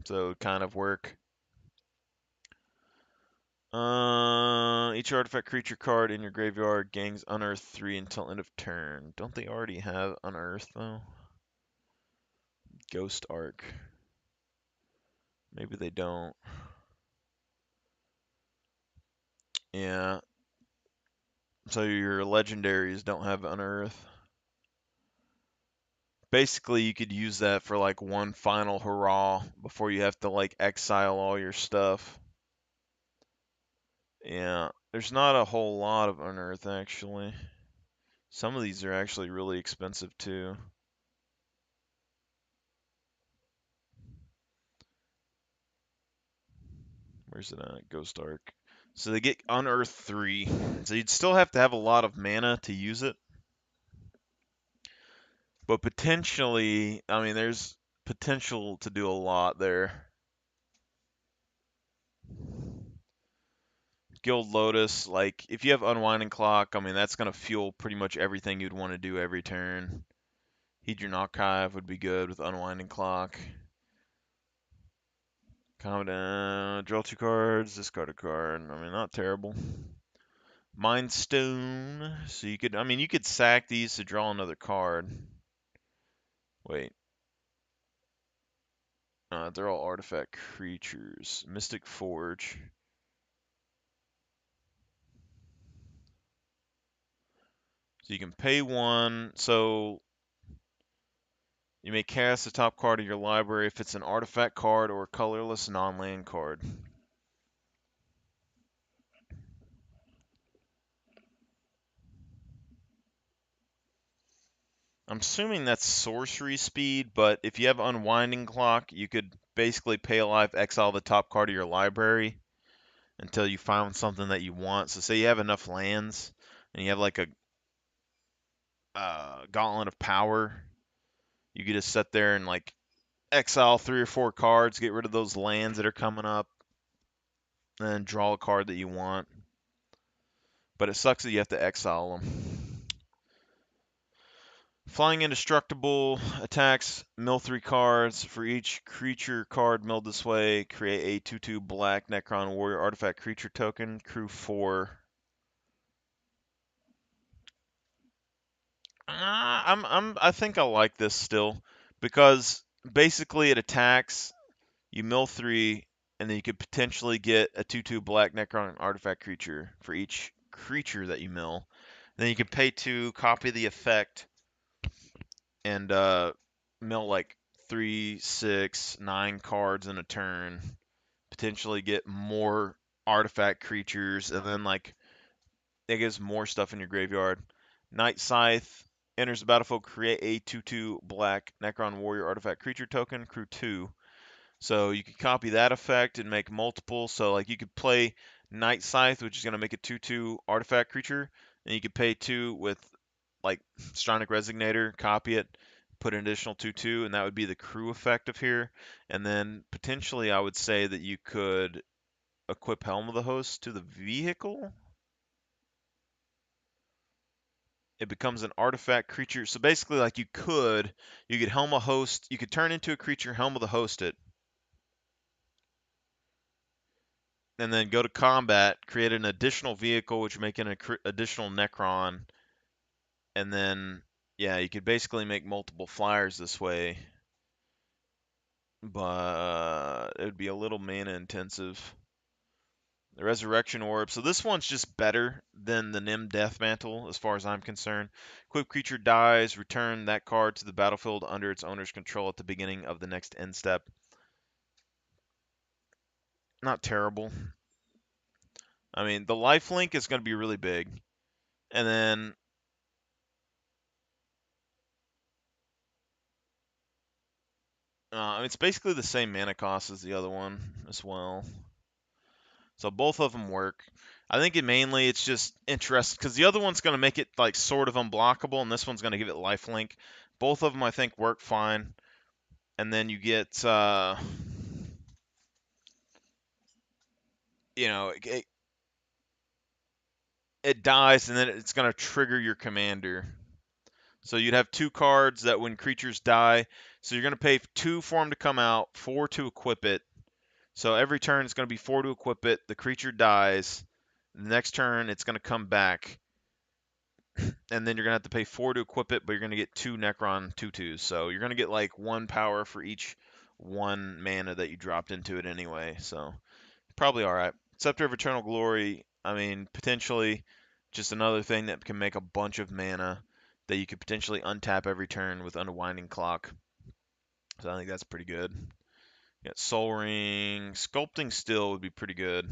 So it kind of work. Each artifact creature card in your graveyard gains Unearth 3 until end of turn. Don't they already have Unearth, though? Ghost Arc. Maybe they don't. Yeah. So your legendaries don't have Unearth. Basically, you could use that for like one final hurrah before you have to like exile all your stuff. Yeah. There's not a whole lot of Unearth, actually. Some of these are actually really expensive, too. Where's it at? Ghost Arc. So they get Unearth 3. So you'd still have to have a lot of mana to use it. But potentially, I mean, there's potential to do a lot there. Guild Lotus, like, if you have Unwinding Clock, I mean, that's going to fuel pretty much everything you'd want to do every turn. Hedron Archive would be good with Unwinding Clock. Calm down. Draw 2 cards, discard a card. I mean, not terrible. Mind Stone. So you could, I mean, you could sack these to draw another card. Wait. They're all artifact creatures. Mystic Forge. So you can pay 1. So you may cast the top card of your library if it's an artifact card or a colorless non-land card. I'm assuming that's sorcery speed, but if you have Unwinding Clock, you could basically pay a life, exile the top card of your library until you found something that you want. So say you have enough lands and you have like a Gauntlet of Power, you could just sit there and like exile 3 or 4 cards, get rid of those lands that are coming up, and then draw a card that you want. But it sucks that you have to exile them. Flying Indestructible attacks, mill 3 cards. For each creature card milled this way, create a 2/2 black Necron Warrior artifact creature token, crew 4. I think I like this still because basically it attacks, you mill 3, and then you could potentially get a 2/2 black Necron artifact creature for each creature that you mill. And then you can pay 2, copy the effect, and mill like 3, 6, 9 cards in a turn. Potentially get more artifact creatures, and then like it gives more stuff in your graveyard. Night Scythe enters the battlefield, create a 2/2 black Necron Warrior artifact creature token, crew 2. So you could copy that effect and make multiple. So like you could play Night Scythe, which is going to make a 2/2 artifact creature, and you could pay 2 with like Stronic Resignator, copy it, put an additional 2/2, and that would be the crew effect of here. And then potentially I would say that you could equip Helm of the Host to the vehicle. It becomes an artifact creature. So basically, like you could Helm a Host, you could turn into a creature, Helm of the Host it, and then go to combat, create an additional vehicle, which make an additional Necron, and then yeah, you could basically make multiple flyers this way, but it would be a little mana intensive. The Resurrection Orb. So this one's just better than the Nim Deathmantle, as far as I'm concerned. Equipped creature dies, return that card to the battlefield under its owner's control at the beginning of the next end step. Not terrible. I mean, the lifelink is going to be really big. And then it's basically the same mana cost as the other one as well. So both of them work. I think mainly it's just interesting because the other one's going to make it like sort of unblockable, and this one's going to give it lifelink. Both of them I think work fine. And then you get, you know, it dies, and then it's going to trigger your commander. So you'd have 2 cards that when creatures die, so you're going to pay 2 for them to come out, 4 to equip it. So every turn it's going to be 4 to equip it. The creature dies. The next turn it's going to come back, and then you're going to have to pay 4 to equip it, but you're going to get 2 Necron 2/2s. So you're going to get like 1 power for each 1 mana that you dropped into it anyway. So probably all right. Scepter of Eternal Glory, I mean, potentially just another thing that can make a bunch of mana that you could potentially untap every turn with Unwinding Clock. So I think that's pretty good. You got Soul Ring. Sculpting Steel would be pretty good.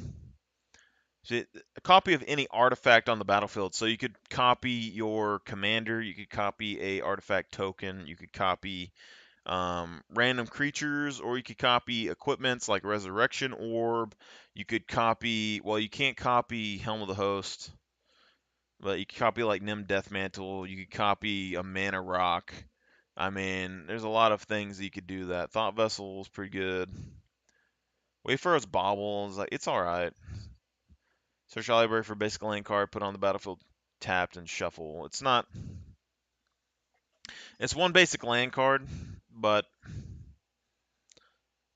So a copy of any artifact on the battlefield. So you could copy your commander, you could copy a artifact token, you could copy random creatures, or you could copy equipments like Resurrection Orb. You could copy, well, you can't copy Helm of the Host, but you could copy like Nim Deathmantle. You could copy a Mana Rock. I mean, there's a lot of things you could do that. Thought Vessel is pretty good. Wayfarer's Bauble is like, it's alright. Search your library for basic land card, put on the battlefield, tapped, and shuffle. It's not. It's one basic land card, but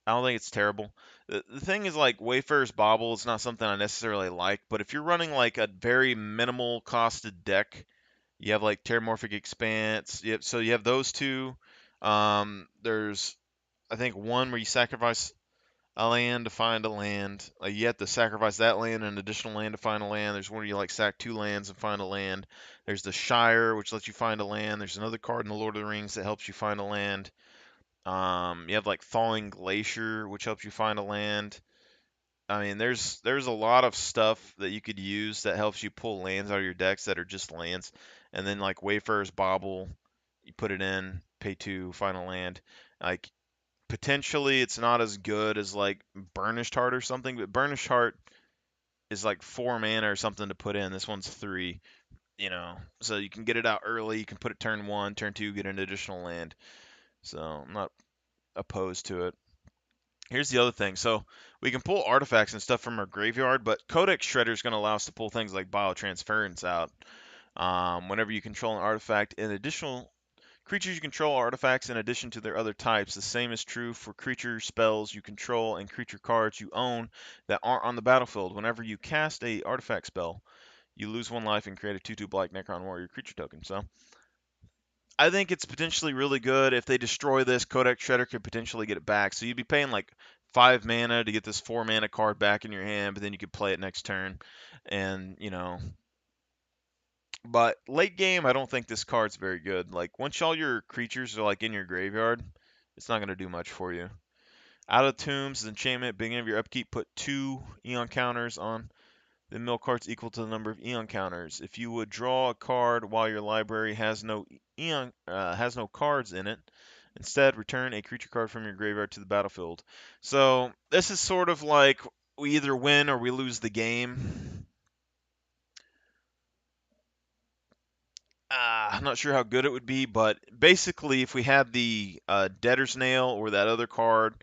I don't think it's terrible. The thing is, like, Wayfarer's Bauble is not something I necessarily like, but if you're running like a very minimal costed deck, you have like Terramorphic Expanse. So you have those two. There's, I think, one where you sacrifice a land to find a land. Like you have to sacrifice that land and an additional land to find a land. There's one where you like sack 2 lands and find a land. There's the Shire, which lets you find a land. There's another card in the Lord of the Rings that helps you find a land. You have like Thawing Glacier, which helps you find a land. I mean, there's a lot of stuff that you could use that helps you pull lands out of your decks that are just lands. And then like Wayfarer's Bauble, you put it in, pay 2, find a land. Like potentially it's not as good as like Burnished Heart or something, but Burnished Heart is like 4 mana or something to put in. This one's 3, so you can get it out early. You can put it turn 1, turn 2, get an additional land. So I'm not opposed to it. Here's the other thing. So we can pull artifacts and stuff from our graveyard, but Codex Shredder is going to allow us to pull things like Biotransference out. Whenever you control an artifact, in additional creatures you control are artifacts in addition to their other types. The same is true for creature spells you control and creature cards you own that aren't on the battlefield. Whenever you cast a artifact spell, you lose 1 life and create a 2/2 black Necron Warrior creature token. So I think it's potentially really good. If they destroy this, Codex Shredder could potentially get it back. So you'd be paying like 5 mana to get this 4 mana card back in your hand, but then you could play it next turn. And, but late game, I don't think this card's very good. Like once all your creatures are like in your graveyard, it's not going to do much for you. Out of Tombs, enchantment, beginning of your upkeep, put 2 Eon counters on the mill cards equal to the number of Eon counters. If you would draw a card while your library has no cards in it, instead return a creature card from your graveyard to the battlefield. So this is sort of like we either win or we lose the game. I'm not sure how good it would be, but basically, if we had the Debtor's Nail or that other card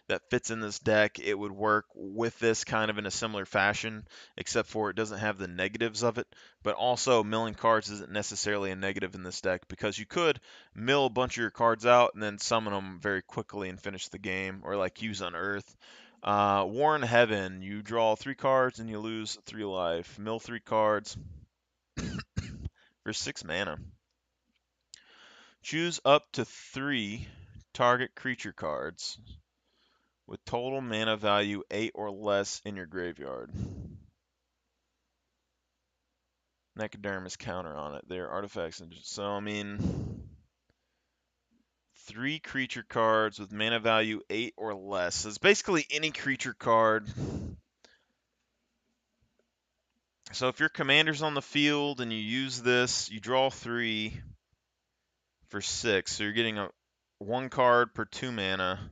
that fits in this deck, it would work with this kind of in a similar fashion, except for it doesn't have the negatives of it. But also, milling cards isn't necessarily a negative in this deck because you could mill a bunch of your cards out and then summon them very quickly and finish the game, or like use Unearth. Warren Heaven, you draw 3 cards and you lose 3 life. Mill 3 cards for 6 mana. Choose up to 3 target creature cards with total mana value 8 or less in your graveyard. Necodermis counter on it. They're artifacts. So, I mean, 3 creature cards with mana value 8 or less. So it's basically any creature card. So if your commander's on the field and you use this, you draw 3 for 6. So you're getting 1 card per 2 mana.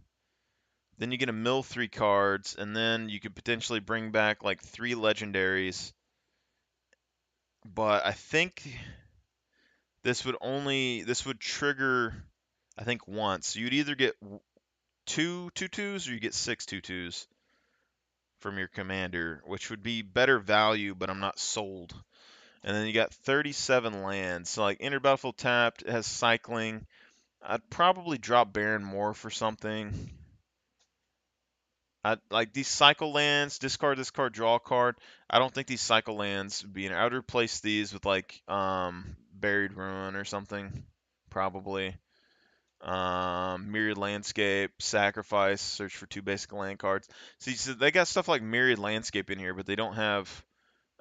Then you get to mill 3 cards, and then you could potentially bring back like 3 legendaries. But I think this would trigger, I think, once. You'd either get 2 2/2s or you get 6 2/2s from your commander, which would be better value, but I'm not sold. And then you got 37 lands. So like enter battlefield tapped, it has cycling. I'd probably drop Baron Moore for something. Like these cycle lands, discard this card, draw a card. I don't think these cycle lands would be in. I would replace these with like Buried Ruin or something, probably. Myriad Landscape, Sacrifice, search for 2 basic land cards. See, so they got stuff like Myriad Landscape in here, but they don't have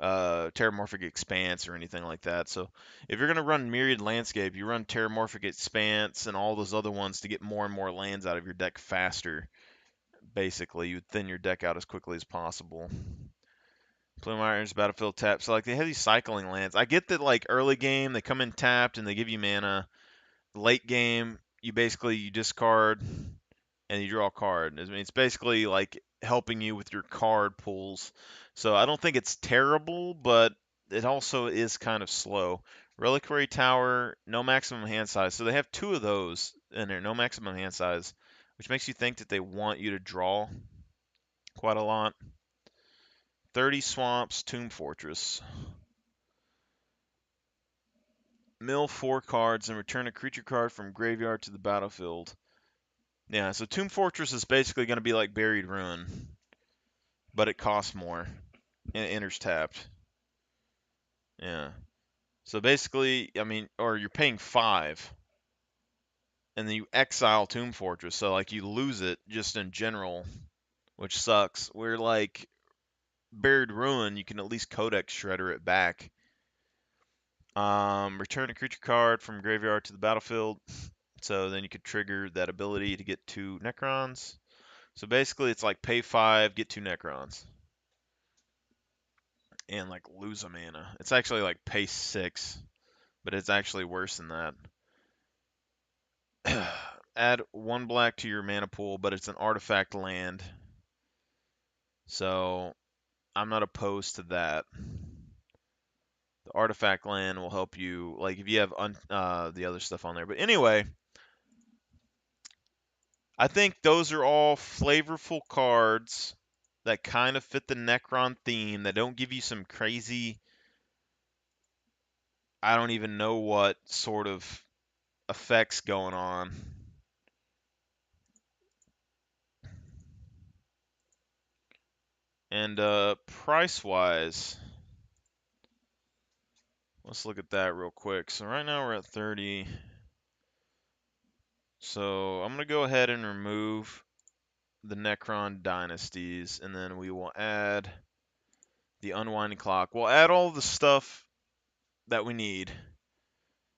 Terramorphic Expanse or anything like that. So if you're gonna run Myriad Landscape, you run Terramorphic Expanse and all those other ones to get more and more lands out of your deck faster. Basically, you thin your deck out as quickly as possible. Plume Irons, Battlefield tap. So like they have these cycling lands. I get that like early game they come in tapped and they give you mana. Late game you discard and you draw a card. I mean, it's basically like helping you with your card pools. So I don't think it's terrible, but it also is kind of slow. Reliquary Tower, no maximum hand size. So they have 2 of those in there, no maximum hand size, which makes you think that they want you to draw quite a lot. 30 Swamps, Tomb Fortress. Mill 4 cards and return a creature card from graveyard to the battlefield. Yeah, so Tomb Fortress is basically going to be like Buried Ruin, but it costs more and it enters tapped. Yeah. So basically, I mean, or you're paying 5, and then you exile Tomb Fortress, so like you lose it just in general, which sucks. Where like Buried Ruin, you can at least Codex Shredder it back. Return a creature card from graveyard to the battlefield, so then you could trigger that ability to get 2 Necrons. So basically, it's like pay 5, get 2 Necrons, and like lose a mana. It's actually like pay 6, but it's actually worse than that. Add 1 black to your mana pool, but it's an artifact land. So I'm not opposed to that. The artifact land will help you, like if you have the other stuff on there. But anyway, I think those are all flavorful cards that kind of fit the Necron theme, that don't give you some crazy, I don't even know what sort of effects going on. And price-wise, let's look at that real quick. So right now we're at 30. So I'm going to go ahead and remove the Necron Dynasties, and then we will add the Unwinding Clock. We'll add all the stuff that we need,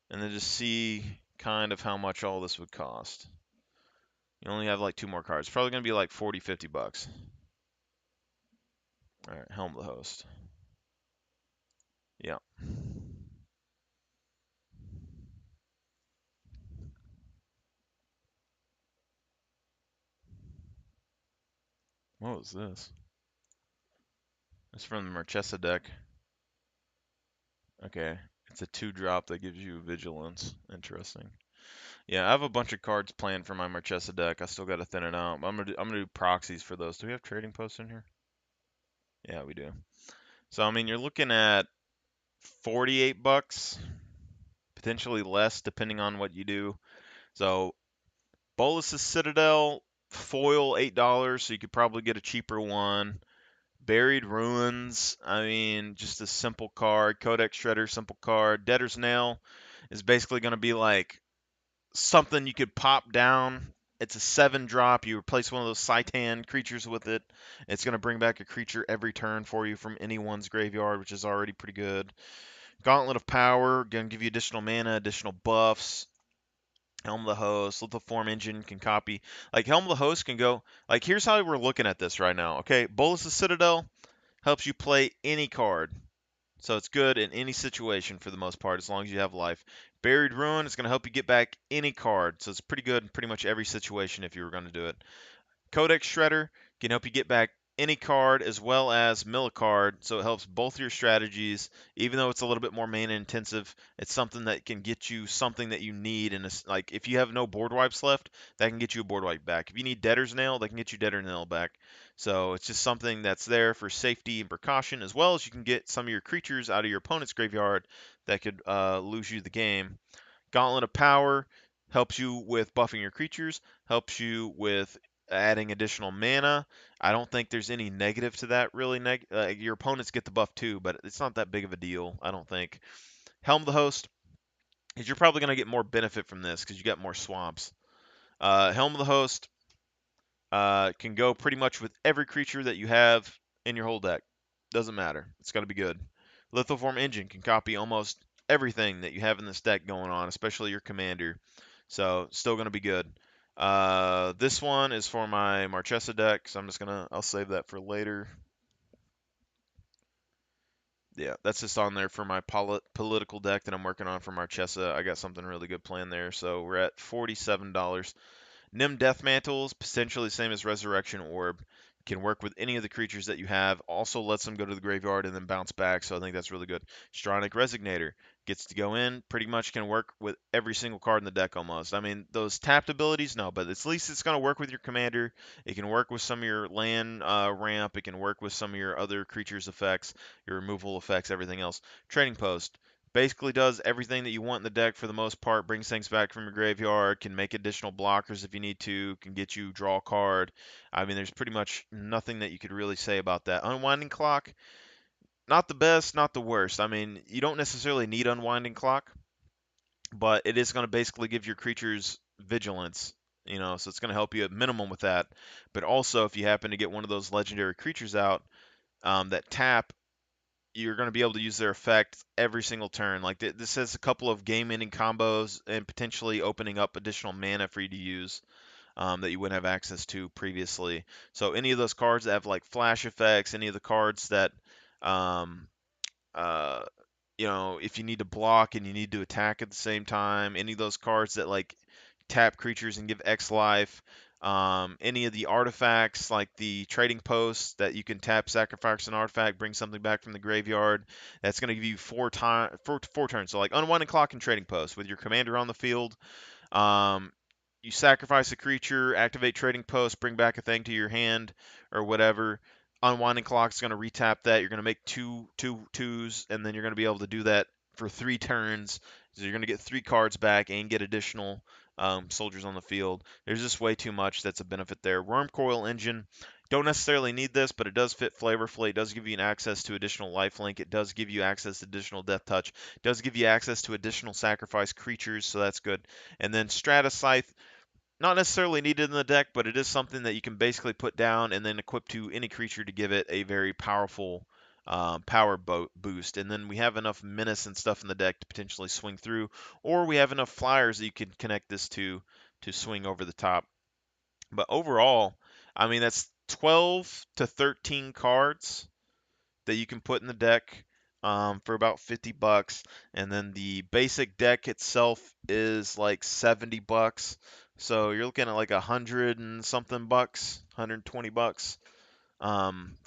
and then just see kind of how much all this would cost. You only have like 2 more cards. Probably going to be like 40, 50 bucks. All right, Helm of the Host. Yeah. What was this? It's from the Marchesa deck. Okay. It's a 2-drop that gives you Vigilance. Interesting. Yeah, I have a bunch of cards planned for my Marchesa deck. I still got to thin it out. I'm gonna do proxies for those. Do we have trading posts in here? Yeah, we do. So I mean, you're looking at 48 bucks, potentially less depending on what you do. So Bolus's Citadel foil $8, so you could probably get a cheaper one. Buried Ruins, I mean, just a simple card. Codex Shredder, simple card. Debtor's Nail is basically going to be like something you could pop down. It's a 7-drop. You replace one of those Citan creatures with it. It's going to bring back a creature every turn for you from anyone's graveyard, which is already pretty good. Gauntlet of Power, going to give you additional mana, additional buffs. Helm of the Host, Lithoform Engine can copy. Like, Helm of the Host can go. Like, here's how we're looking at this right now. Okay, Bolus's Citadel helps you play any card. So it's good in any situation for the most part, as long as you have life. Buried Ruin is going to help you get back any card. So it's pretty good in pretty much every situation if you were going to do it. Codex Shredder can help you get back any card as well as mill a card, so it helps both your strategies. Even though it's a little bit more mana intensive, it's something that can get you something that you need. And like if you have no board wipes left, that can get you a board wipe back. If you need Debtor's Nail, that can get you Debtor's Nail back. So it's just something that's there for safety and precaution, as well as you can get some of your creatures out of your opponent's graveyard that could lose you the game. Gauntlet of Power helps you with buffing your creatures, helps you with adding additional mana. I don't think there's any negative to that really. Your opponents get the buff too, but it's not that big of a deal, I don't think. Helm the Host is you're probably going to get more benefit from this because you got more swamps. Helm of the Host can go pretty much with every creature that you have in your whole deck. Doesn't matter. It's going to be good. Lethal Form Engine can copy almost everything that you have in this deck going on, especially your commander. So still going to be good. This one is for my Marchesa deck, so I'll save that for later. Yeah, that's just on there for my political deck that I'm working on for Marchesa. I got something really good planned there. So we're at $47. Nim Death Mantles, potentially the same as Resurrection Orb, can work with any of the creatures that you have. Also lets them go to the graveyard and then bounce back, so I think that's really good. Stronic Resignator gets to go in, pretty much can work with every single card in the deck almost. I mean, those tapped abilities, no, but at least it's going to work with your commander. It can work with some of your land ramp. It can work with some of your other creatures' effects, your removal effects, everything else. Trading Post basically does everything that you want in the deck for the most part. Brings things back from your graveyard, can make additional blockers if you need to, can get you draw a card. I mean, there's pretty much nothing that you could really say about that. Unwinding Clock, not the best, not the worst. I mean, you don't necessarily need Unwinding Clock, but it is going to basically give your creatures vigilance. So it's going to help you at minimum with that. But also, if you happen to get one of those legendary creatures out that tap, you're going to be able to use their effect every single turn. Like this has a couple of game-ending combos and potentially opening up additional mana for you to use that you wouldn't have access to previously. So any of those cards that have like flash effects, any of the cards that um, uh, if you need to block and you need to attack at the same time, any of those cards that like tap creatures and give X life, any of the artifacts like the trading posts that you can tap, sacrifice an artifact, bring something back from the graveyard. That's going to give you four turns. So like unwinding clock and trading post with your commander on the field. Um, you sacrifice a creature, activate trading post, bring back a thing to your hand or whatever. Unwinding clock's going to retap that. You're going to make twos, and then you're going to be able to do that for 3 turns. So you're going to get 3 cards back and get additional soldiers on the field. There's just way too much that's a benefit there. Wormcoil Engine. Don't necessarily need this, but it does fit flavorfully. It does give you an access to additional lifelink. It does give you access to additional death touch. It does give you access to additional sacrifice creatures, so that's good. And then Stratus Scythe, not necessarily needed in the deck, but it is something that you can basically put down and then equip to any creature to give it a very powerful power boost. And then we have enough menace and stuff in the deck to potentially swing through, or we have enough flyers that you can connect this to swing over the top. But overall, I mean, that's 12 to 13 cards that you can put in the deck for about $50, and then the basic deck itself is like $70. So you're looking at like 100 and something bucks, $120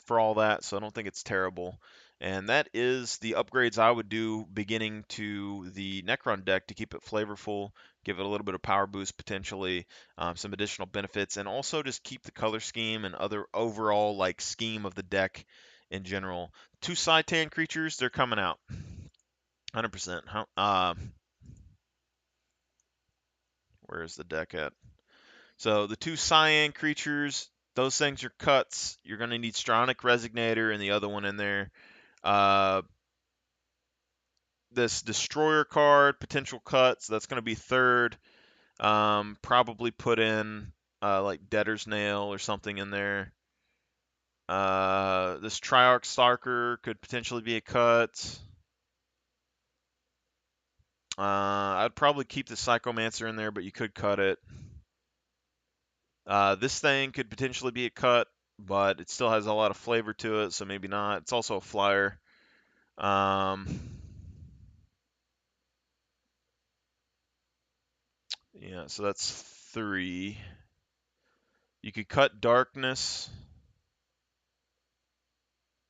for all that. So I don't think it's terrible. And that is the upgrades I would do beginning to the Necron deck to keep it flavorful, give it a little bit of power boost potentially, some additional benefits, and also just keep the color scheme and other overall like scheme of the deck in general. 2 Cytan creatures, they're coming out. 100%. Where's the deck at? So the 2 Cyan creatures, those things are cuts. You're going to need Stronic Resignator and the other one in there. Uh, this Destroyer card, potential cuts, that's going to be third. Probably put in like Debtor's Nail or something in there. This Triarch Stalker could potentially be a cut. I'd probably keep the Psychomancer in there, but you could cut it. This thing could potentially be a cut, but it still has a lot of flavor to it, so maybe not. It's also a flyer. Um, yeah, so that's 3. You could cut Darkness.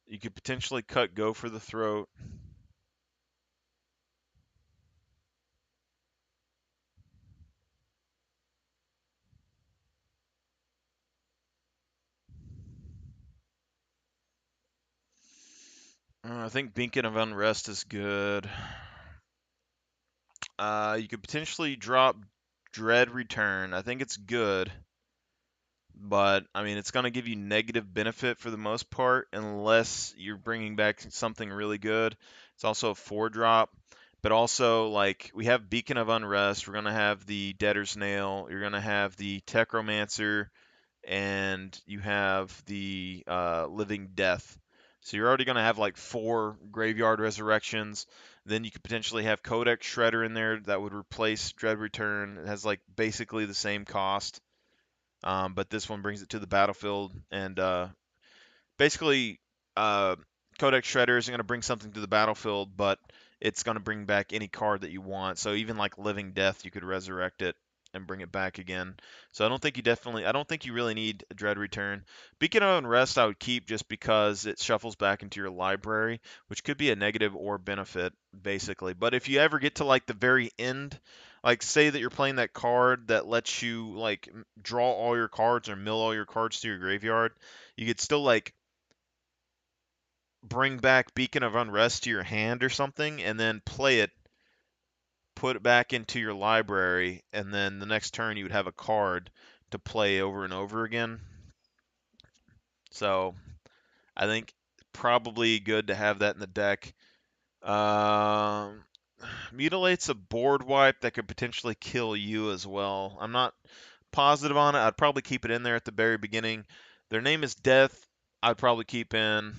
You could potentially cut Go for the Throat. I think Beacon of Unrest is good. You could potentially drop Dread Return. I think it's good. but I mean, it's going to give you negative benefit for the most part unless you're bringing back something really good. It's also a 4 drop, but also like we have Beacon of Unrest, we're going to have the Debtor's Nail, you're going to have the Techromancer, and you have the Living Death. So you're already going to have like 4 Graveyard Resurrections. Then you could potentially have Codex Shredder in there that would replace Dread Return. It has like basically the same cost, but this one brings it to the battlefield. And basically, uh, Codex Shredder isn't going to bring something to the battlefield, but it's going to bring back any card that you want. So even like Living Death, you could resurrect it and bring it back again. So I don't think you really need a Dread Return. Beacon of Unrest I would keep just because it shuffles back into your library, which could be a negative or benefit, basically. But if you ever get to like the very end, like say that you're playing that card that lets you like draw all your cards or mill all your cards to your graveyard, you could still like bring back Beacon of Unrest to your hand or something, and then play it, put it back into your library, and then the next turn you would have a card to play over and over again. So I think probably good to have that in the deck. Um, Mutilate's a board wipe that could potentially kill you as well. I'm not positive on it. I'd probably keep it in there at the very beginning. Their name is Death. I'd probably keep in.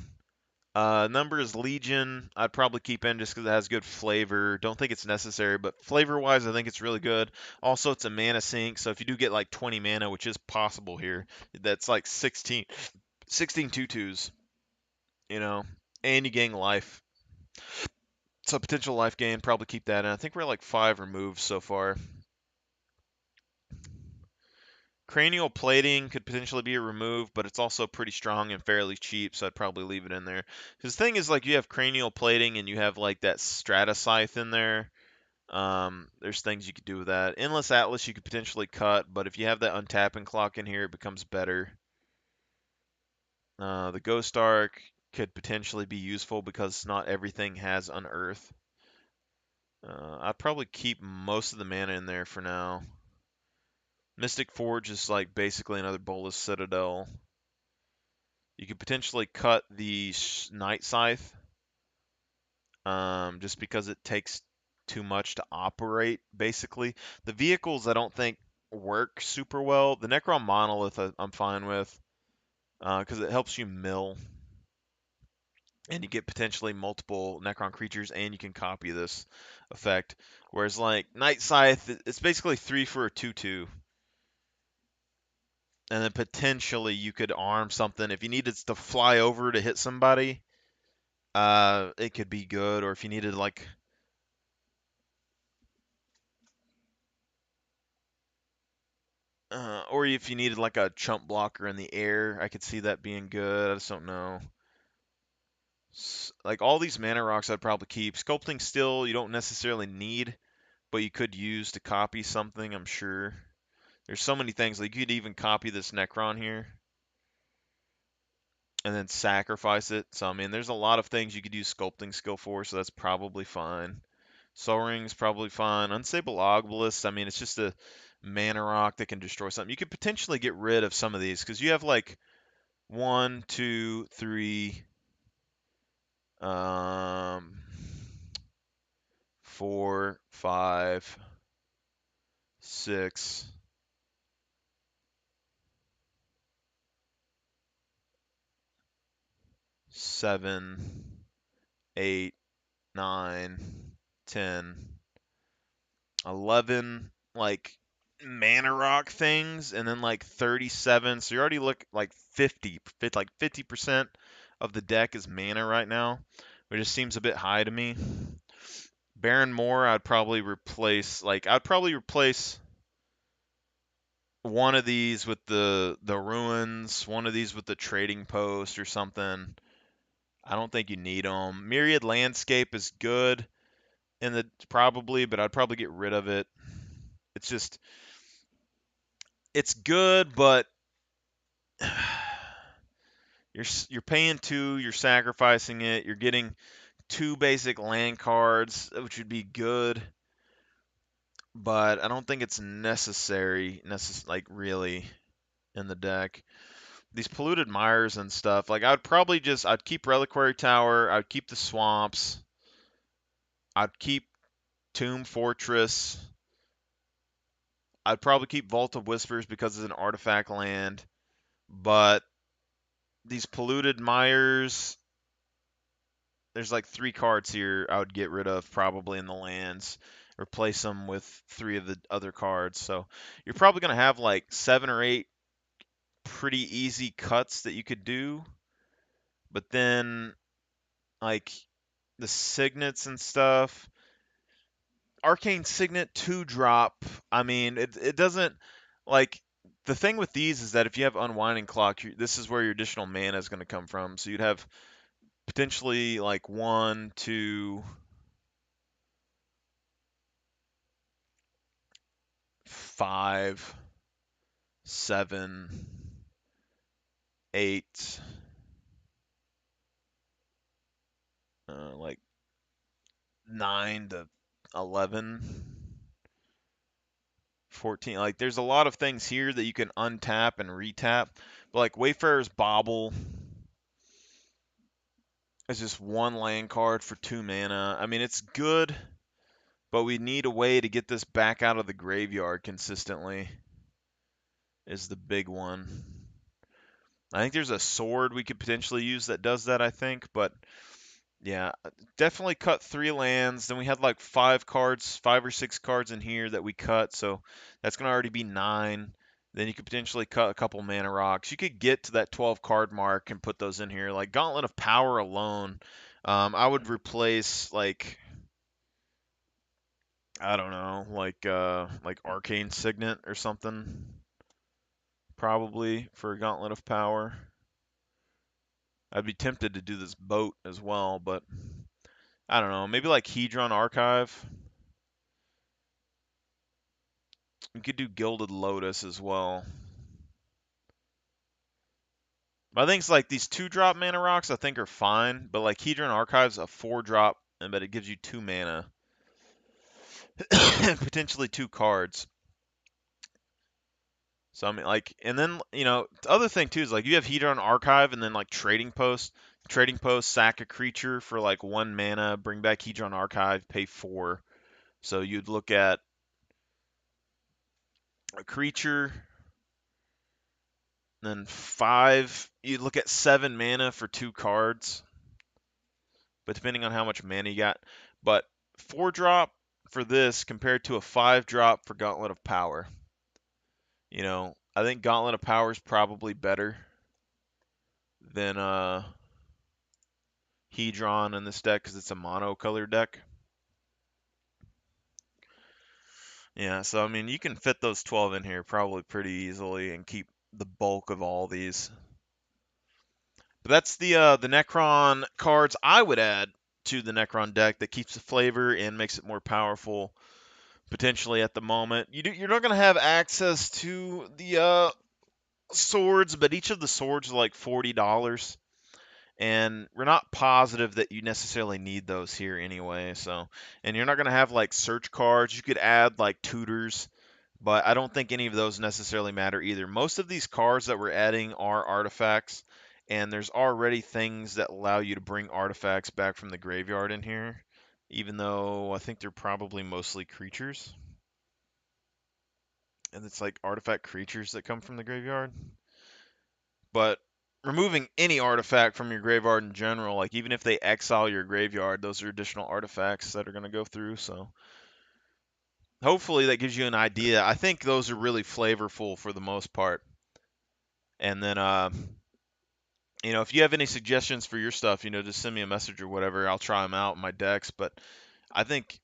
Number is Legion. I'd probably keep in just because it has good flavor. Don't think it's necessary, but flavor-wise, I think it's really good. Also, it's a mana sink, so if you do get like 20 mana, which is possible here, that's like 16 2/2s, you know, and you gain life. So potential life gain, probably keep that in. I think we're like 5 removes so far. Cranial plating could potentially be a remove, but it's also pretty strong and fairly cheap, so I'd probably leave it in there. Because the thing is, like, you have cranial plating and you have like that strata scythe in there. There's things you could do with that. Endless Atlas you could potentially cut, but if you have that untapping clock in here, it becomes better. The Ghost Arc could potentially be useful because not everything has Unearth. I'd probably keep most of the mana in there for now. Mystic Forge is like basically another Bolas Citadel. You could potentially cut the Night Scythe, just because it takes too much to operate, basically. The vehicles I don't think work super well. The Necron Monolith I'm fine with, because it helps you mill, and you get potentially multiple Necron creatures, and you can copy this effect. Whereas like Night Scythe, it's basically 3 for a 2/2. And then potentially you could arm something. If you needed to fly over to hit somebody, it could be good. Or if you needed like or if you needed like a chump blocker in the air, I could see that being good. I just don't know. Like all these mana rocks, I'd probably keep. Sculpting Still, you don't necessarily need, but you could use to copy something, I'm sure. There's so many things. Like you could even copy this Necron here and then sacrifice it. So, I mean, there's a lot of things you could use Sculpting Skill for, so that's probably fine. Soul Ring's probably fine. Unstable Obelisk, I mean, it's just a mana rock that can destroy something. You could potentially get rid of some of these because you have like one, two, three, um, 4, 5, 6, 7, 8, 9, 10, 11, like mana rock things, and then like 37. So you already look like 50% of the deck is mana right now, which just seems a bit high to me. Baron Moore, I'd probably replace one of these with the ruins, one of these with the trading post or something. I don't think you need them. Myriad Landscape is good in the probably, but I'd probably get rid of it. It's just it's good, but you're paying 2, you're sacrificing it, you're getting 2 basic land cards, which would be good, but I don't think it's necessary, like really. in the deck. These polluted mires and stuff. Like I'd keep Reliquary Tower. I'd keep the swamps. I'd keep Tomb Fortress. I'd probably keep Vault of Whispers because it's an artifact land. But these polluted mires, there's like 3 cards here I would get rid of probably in the lands. Replace them with 3 of the other cards. So you're probably going to have like 7 or 8 pretty easy cuts that you could do. But then, like, the signets and stuff. Arcane Signet 2-drop. I mean, it doesn't. Like, the thing with these is that if you have Unwinding Clock, this is where your additional mana is going to come from. So you'd have potentially like 1, 2, 5, 7, 8, like 9 to 11, 14. Like there's a lot of things here that you can untap and retap. But like Wayfarer's Bauble is just 1 land card for 2 mana. I mean, it's good, but we need a way to get this back out of the graveyard consistently is the big one. I think there's a sword we could potentially use that does that, I think, but yeah, definitely cut 3 lands. Then we had like 5 cards, 5 or 6 cards in here that we cut, so that's going to already be 9. Then you could potentially cut a couple mana rocks. You could get to that 12 card mark and put those in here. Like Gauntlet of Power alone, I would replace like I don't know, like Arcane Signet or something, probably for a Gauntlet of Power. I'd be tempted to do this boat as well, but I don't know. Maybe like Hedron Archive. We could do Gilded Lotus as well. But I think it's like these 2-drop mana rocks I think are fine, but like Hedron Archive's a 4-drop, but it gives you 2 mana. Potentially 2 cards. So I mean like and then the other thing too is like you have Hedron Archive and then like Trading Post. Trading Post, sack a creature for like 1 mana, bring back Hedron Archive, pay 4. So you'd look at a creature, then 5. You'd look at 7 mana for 2 cards, but depending on how much mana you got. But 4-drop for this compared to a 5-drop for Gauntlet of Power. I think Gauntlet of Power is probably better than Hedron in this deck because it's a mono color deck. Yeah, so I mean you can fit those 12 in here probably pretty easily and keep the bulk of all these. But that's the Necron cards I would add to the Necron deck that keeps the flavor and makes it more powerful potentially at the moment. You're not going to have access to the swords, but each of the swords are like $40. And we're not positive that you necessarily need those here anyway. So, and you're not going to have like search cards. You could add like tutors, but I don't think any of those necessarily matter either. Most of these cards that we're adding are artifacts, and there's already things that allow you to bring artifacts back from the graveyard in here, even though I think they're probably mostly creatures. And it's like artifact creatures that come from the graveyard. But removing any artifact from your graveyard in general, like even if they exile your graveyard, those are additional artifacts that are going to go through. So hopefully that gives you an idea. I think those are really flavorful for the most part. And then, if you have any suggestions for your stuff, just send me a message or whatever. I'll try them out in my decks. But I think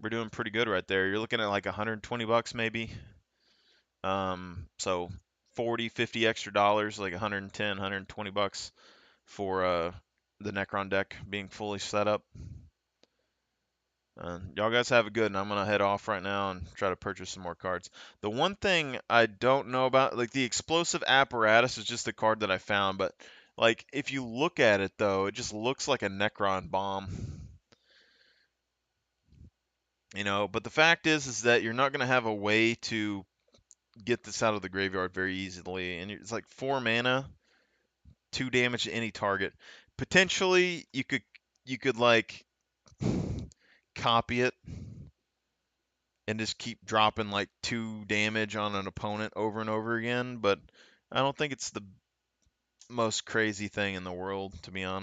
we're doing pretty good right there. You're looking at like $120 maybe. So 40, 50 extra dollars, like 110, 120 bucks for the Necron deck being fully set up. Y'all guys have a good, and I'm gonna head off right now and try to purchase some more cards. The one thing I don't know about, like the explosive apparatus, is just the card that I found, but like if you look at it though, it just looks like a Necron bomb. But the fact is that you're not gonna have a way to get this out of the graveyard very easily. And it's like 4 mana, 2 damage to any target. Potentially, you could like copy it and just keep dropping like 2 damage on an opponent over and over again, but I don't think it's the most crazy thing in the world, to be honest.